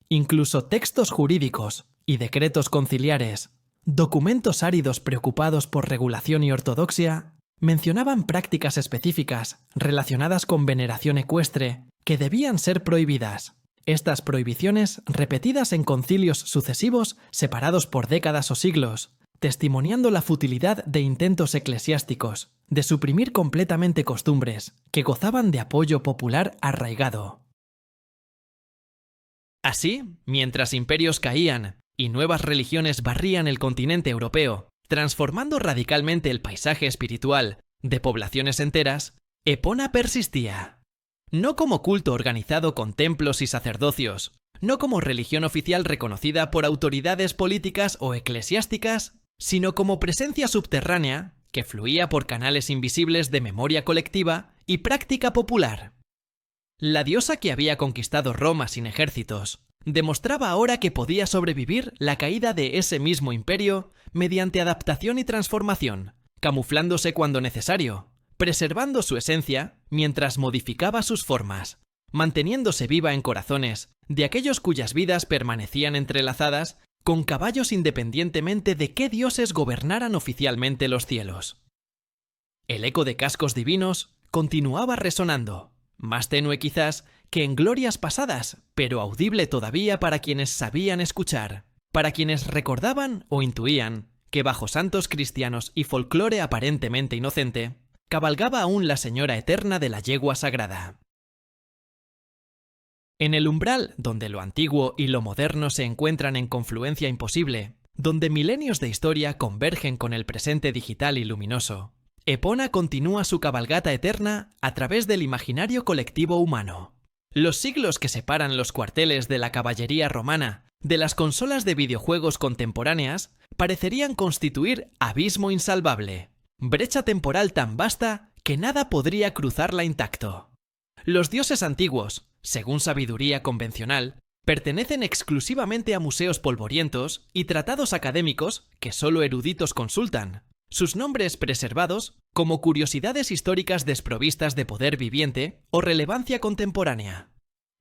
Incluso textos jurídicos y decretos conciliares, documentos áridos preocupados por regulación y ortodoxia, mencionaban prácticas específicas relacionadas con veneración ecuestre que debían ser prohibidas. Estas prohibiciones, repetidas en concilios sucesivos separados por décadas o siglos, testimoniando la futilidad de intentos eclesiásticos de suprimir completamente costumbres que gozaban de apoyo popular arraigado. Así, mientras imperios caían y nuevas religiones barrían el continente europeo, transformando radicalmente el paisaje espiritual de poblaciones enteras, Epona persistía. No como culto organizado con templos y sacerdocios, no como religión oficial reconocida por autoridades políticas o eclesiásticas, sino como presencia subterránea que fluía por canales invisibles de memoria colectiva y práctica popular. La diosa que había conquistado Roma sin ejércitos demostraba ahora que podía sobrevivir la caída de ese mismo imperio mediante adaptación y transformación, camuflándose cuando necesario, preservando su esencia mientras modificaba sus formas, manteniéndose viva en corazones de aquellos cuyas vidas permanecían entrelazadas con caballos independientemente de qué dioses gobernaran oficialmente los cielos. El eco de cascos divinos continuaba resonando, más tenue quizás que en glorias pasadas, pero audible todavía para quienes sabían escuchar, para quienes recordaban o intuían que bajo santos cristianos y folclore aparentemente inocente, cabalgaba aún la señora eterna de la yegua sagrada. En el umbral donde lo antiguo y lo moderno se encuentran en confluencia imposible, donde milenios de historia convergen con el presente digital y luminoso, Epona continúa su cabalgata eterna a través del imaginario colectivo humano. Los siglos que separan los cuarteles de la caballería romana de las consolas de videojuegos contemporáneas parecerían constituir abismo insalvable, brecha temporal tan vasta que nada podría cruzarla intacto. Los dioses antiguos, según sabiduría convencional, pertenecen exclusivamente a museos polvorientos y tratados académicos que solo eruditos consultan, sus nombres preservados como curiosidades históricas desprovistas de poder viviente o relevancia contemporánea.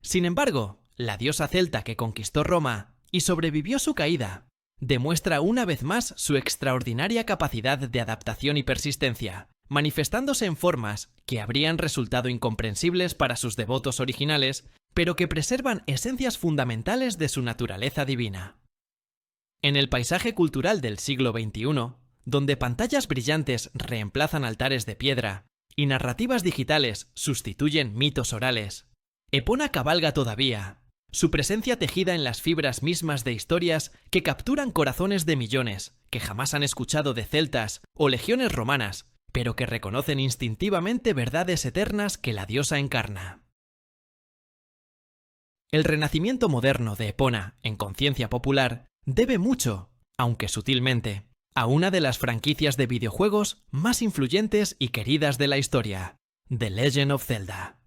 Sin embargo, la diosa celta que conquistó Roma y sobrevivió su caída demuestra una vez más su extraordinaria capacidad de adaptación y persistencia, manifestándose en formas que habrían resultado incomprensibles para sus devotos originales, pero que preservan esencias fundamentales de su naturaleza divina. En el paisaje cultural del siglo XXI, donde pantallas brillantes reemplazan altares de piedra y narrativas digitales sustituyen mitos orales, Epona cabalga todavía, su presencia tejida en las fibras mismas de historias que capturan corazones de millones que jamás han escuchado de celtas o legiones romanas, pero que reconocen instintivamente verdades eternas que la diosa encarna. El renacimiento moderno de Epona en conciencia popular debe mucho, aunque sutilmente, a una de las franquicias de videojuegos más influyentes y queridas de la historia, The Legend of Zelda.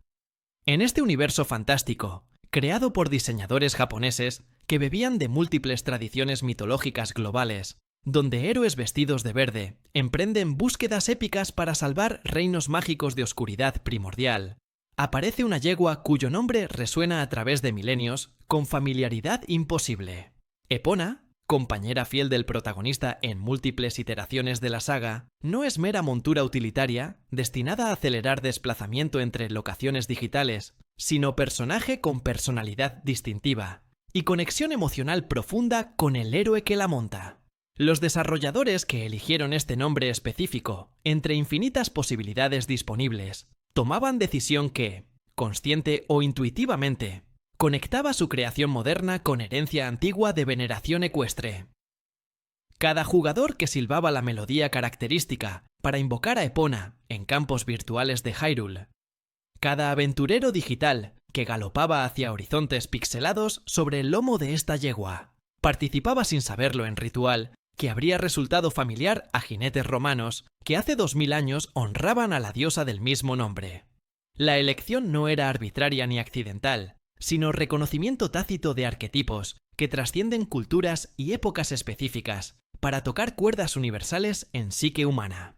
En este universo fantástico, creado por diseñadores japoneses que bebían de múltiples tradiciones mitológicas globales, donde héroes vestidos de verde emprenden búsquedas épicas para salvar reinos mágicos de oscuridad primordial, aparece una yegua cuyo nombre resuena a través de milenios con familiaridad imposible. Epona, compañera fiel del protagonista en múltiples iteraciones de la saga, no es mera montura utilitaria destinada a acelerar desplazamiento entre locaciones digitales, sino personaje con personalidad distintiva y conexión emocional profunda con el héroe que la monta. Los desarrolladores que eligieron este nombre específico entre infinitas posibilidades disponibles tomaban decisión que, consciente o intuitivamente, conectaba su creación moderna con herencia antigua de veneración ecuestre. Cada jugador que silbaba la melodía característica para invocar a Epona en campos virtuales de Hyrule, cada aventurero digital que galopaba hacia horizontes pixelados sobre el lomo de esta yegua, participaba sin saberlo en ritual que habría resultado familiar a jinetes romanos que hace 2000 años honraban a la diosa del mismo nombre. La elección no era arbitraria ni accidental, sino reconocimiento tácito de arquetipos que trascienden culturas y épocas específicas para tocar cuerdas universales en psique humana.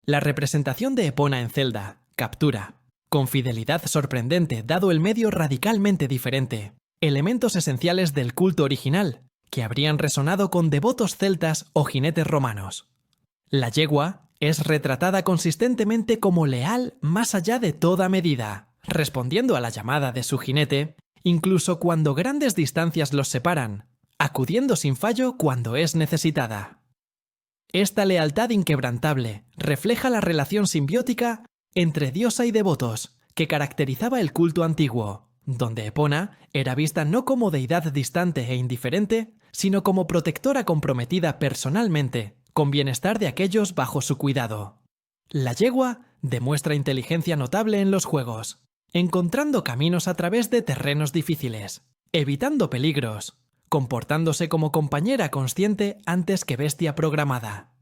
La representación de Epona en Zelda captura, con fidelidad sorprendente dado el medio radicalmente diferente, elementos esenciales del culto original que habrían resonado con devotos celtas o jinetes romanos. La yegua es retratada consistentemente como leal más allá de toda medida, respondiendo a la llamada de su jinete, incluso cuando grandes distancias los separan, acudiendo sin fallo cuando es necesitada. Esta lealtad inquebrantable refleja la relación simbiótica entre diosa y devotos que caracterizaba el culto antiguo, donde Epona era vista no como deidad distante e indiferente, sino como protectora comprometida personalmente con bienestar de aquellos bajo su cuidado. La yegua demuestra inteligencia notable en los juegos, encontrando caminos a través de terrenos difíciles, evitando peligros, comportándose como compañera consciente antes que bestia programada.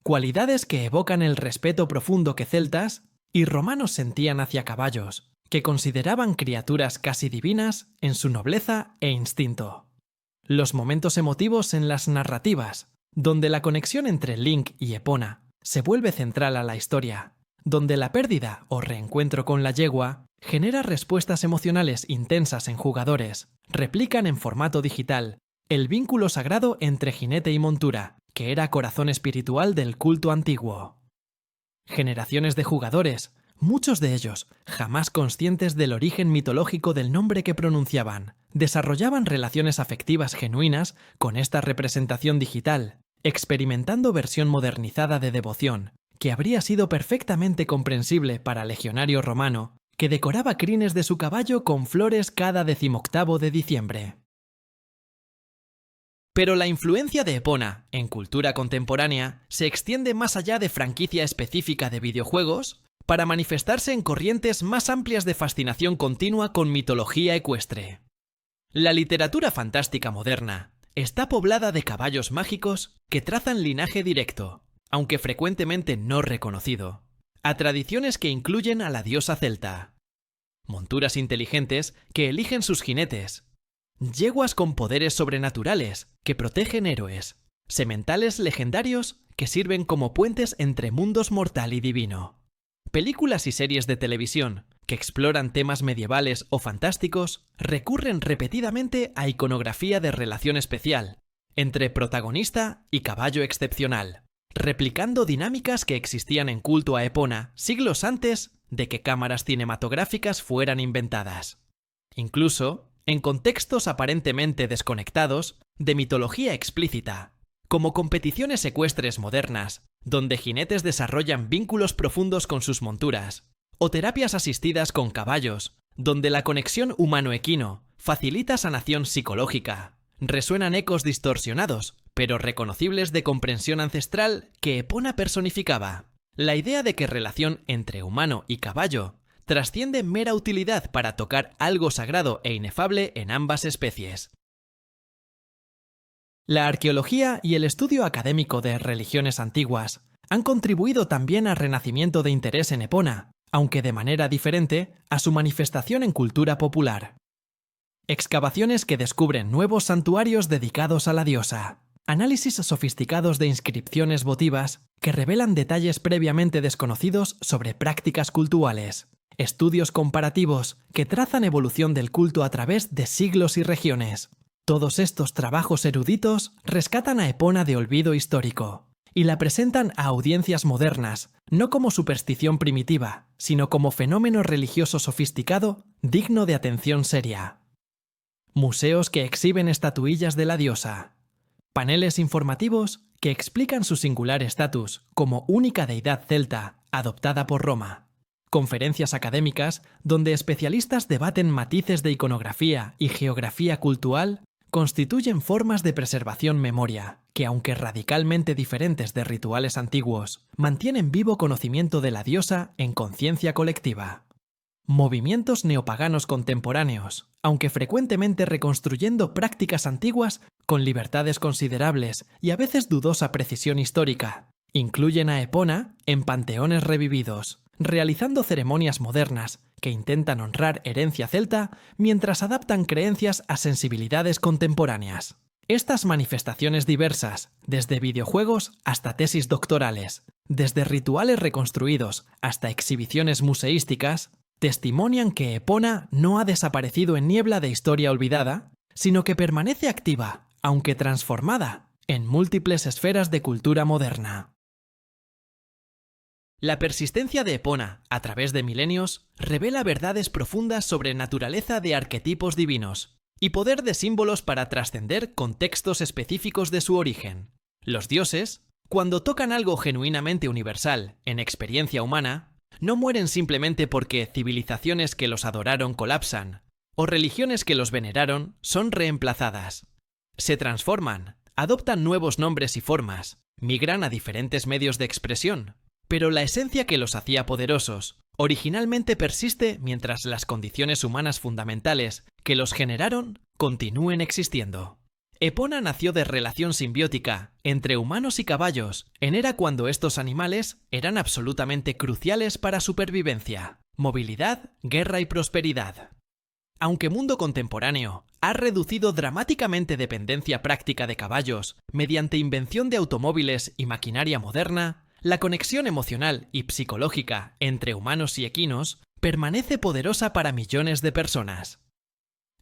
Cualidades que evocan el respeto profundo que celtas y romanos sentían hacia caballos, que consideraban criaturas casi divinas en su nobleza e instinto. Los momentos emotivos en las narrativas, donde la conexión entre Link y Epona se vuelve central a la historia, donde la pérdida o reencuentro con la yegua genera respuestas emocionales intensas en jugadores, replican en formato digital el vínculo sagrado entre jinete y montura, que era corazón espiritual del culto antiguo. Generaciones de jugadores, muchos de ellos jamás conscientes del origen mitológico del nombre que pronunciaban, desarrollaban relaciones afectivas genuinas con esta representación digital, experimentando versión modernizada de devoción, que habría sido perfectamente comprensible para legionario romano, que decoraba crines de su caballo con flores cada 18 de diciembre. Pero la influencia de Epona en cultura contemporánea se extiende más allá de franquicia específica de videojuegos para manifestarse en corrientes más amplias de fascinación continua con mitología ecuestre. La literatura fantástica moderna está poblada de caballos mágicos que trazan linaje directo, aunque frecuentemente no reconocido, a tradiciones que incluyen a la diosa celta. Monturas inteligentes que eligen sus jinetes, yeguas con poderes sobrenaturales que protegen héroes, sementales legendarios que sirven como puentes entre mundos mortal y divino. Películas y series de televisión que exploran temas medievales o fantásticos recurren repetidamente a iconografía de relación especial entre protagonista y caballo excepcional, replicando dinámicas que existían en culto a Epona siglos antes de que cámaras cinematográficas fueran inventadas. Incluso en contextos aparentemente desconectados de mitología explícita, como competiciones ecuestres modernas, donde jinetes desarrollan vínculos profundos con sus monturas, o terapias asistidas con caballos, donde la conexión humano-equino facilita sanación psicológica. Resuenan ecos distorsionados, pero reconocibles de comprensión ancestral que Epona personificaba. La idea de que relación entre humano y caballo trasciende mera utilidad para tocar algo sagrado e inefable en ambas especies. La arqueología y el estudio académico de religiones antiguas han contribuido también al renacimiento de interés en Epona, aunque de manera diferente a su manifestación en cultura popular. Excavaciones que descubren nuevos santuarios dedicados a la diosa. Análisis sofisticados de inscripciones votivas que revelan detalles previamente desconocidos sobre prácticas cultuales. Estudios comparativos que trazan evolución del culto a través de siglos y regiones. Todos estos trabajos eruditos rescatan a Epona de olvido histórico y la presentan a audiencias modernas, no como superstición primitiva, sino como fenómeno religioso sofisticado digno de atención seria. Museos que exhiben estatuillas de la diosa. Paneles informativos que explican su singular estatus como única deidad celta adoptada por Roma. Conferencias académicas donde especialistas debaten matices de iconografía y geografía cultural constituyen formas de preservación memoria que, aunque radicalmente diferentes de rituales antiguos, mantienen vivo conocimiento de la diosa en conciencia colectiva. Movimientos neopaganos contemporáneos, aunque frecuentemente reconstruyendo prácticas antiguas con libertades considerables y a veces dudosa precisión histórica, incluyen a Epona en panteones revividos, realizando ceremonias modernas que intentan honrar herencia celta mientras adaptan creencias a sensibilidades contemporáneas. Estas manifestaciones diversas, desde videojuegos hasta tesis doctorales, desde rituales reconstruidos hasta exhibiciones museísticas, testimonian que Epona no ha desaparecido en niebla de historia olvidada, sino que permanece activa, aunque transformada, en múltiples esferas de cultura moderna. La persistencia de Epona, a través de milenios, revela verdades profundas sobre naturaleza de arquetipos divinos y poder de símbolos para trascender contextos específicos de su origen. Los dioses, cuando tocan algo genuinamente universal en experiencia humana, no mueren simplemente porque civilizaciones que los adoraron colapsan, o religiones que los veneraron son reemplazadas. Se transforman, adoptan nuevos nombres y formas, migran a diferentes medios de expresión, pero la esencia que los hacía poderosos originalmente persiste mientras las condiciones humanas fundamentales que los generaron continúen existiendo. Epona nació de relación simbiótica entre humanos y caballos en era cuando estos animales eran absolutamente cruciales para supervivencia, movilidad, guerra y prosperidad. Aunque mundo contemporáneo ha reducido dramáticamente dependencia práctica de caballos mediante invención de automóviles y maquinaria moderna, la conexión emocional y psicológica entre humanos y equinos permanece poderosa para millones de personas.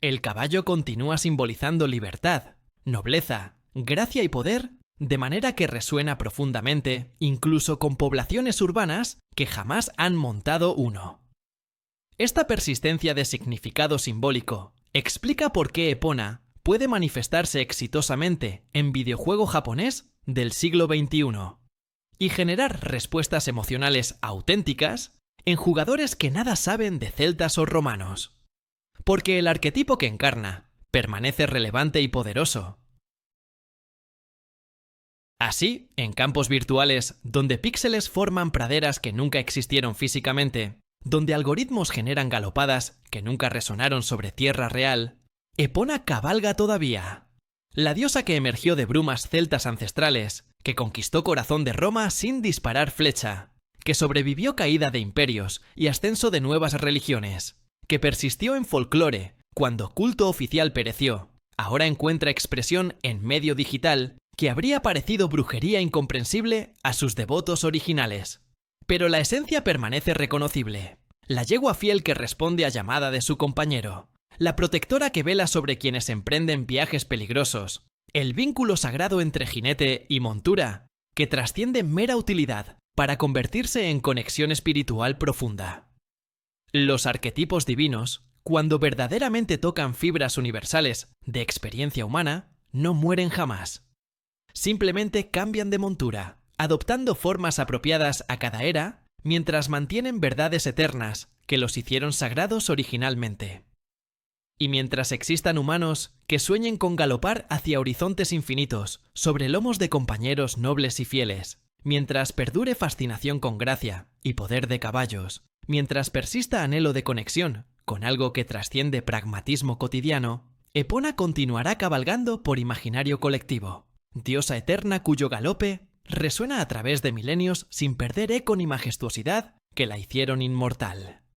El caballo continúa simbolizando libertad, nobleza, gracia y poder, de manera que resuena profundamente, incluso con poblaciones urbanas que jamás han montado uno. Esta persistencia de significado simbólico explica por qué Epona puede manifestarse exitosamente en videojuego japonés del siglo XXI y generar respuestas emocionales auténticas en jugadores que nada saben de celtas o romanos. Porque el arquetipo que encarna permanece relevante y poderoso. Así, en campos virtuales donde píxeles forman praderas que nunca existieron físicamente, donde algoritmos generan galopadas que nunca resonaron sobre tierra real, Epona cabalga todavía. La diosa que emergió de brumas celtas ancestrales, que conquistó corazón de Roma sin disparar flecha, que sobrevivió caída de imperios y ascenso de nuevas religiones, que persistió en folclore cuando culto oficial pereció, ahora encuentra expresión en medio digital que habría parecido brujería incomprensible a sus devotos originales. Pero la esencia permanece reconocible. La yegua fiel que responde a llamada de su compañero, la protectora que vela sobre quienes emprenden viajes peligrosos, el vínculo sagrado entre jinete y montura, que trasciende mera utilidad para convertirse en conexión espiritual profunda. Los arquetipos divinos, cuando verdaderamente tocan fibras universales de experiencia humana, no mueren jamás. Simplemente cambian de montura, adoptando formas apropiadas a cada era, mientras mantienen verdades eternas que los hicieron sagrados originalmente. Y mientras existan humanos que sueñen con galopar hacia horizontes infinitos sobre lomos de compañeros nobles y fieles, mientras perdure fascinación con gracia y poder de caballos, mientras persista anhelo de conexión con algo que trasciende pragmatismo cotidiano, Epona continuará cabalgando por imaginario colectivo, diosa eterna cuyo galope resuena a través de milenios sin perder eco ni majestuosidad que la hicieron inmortal.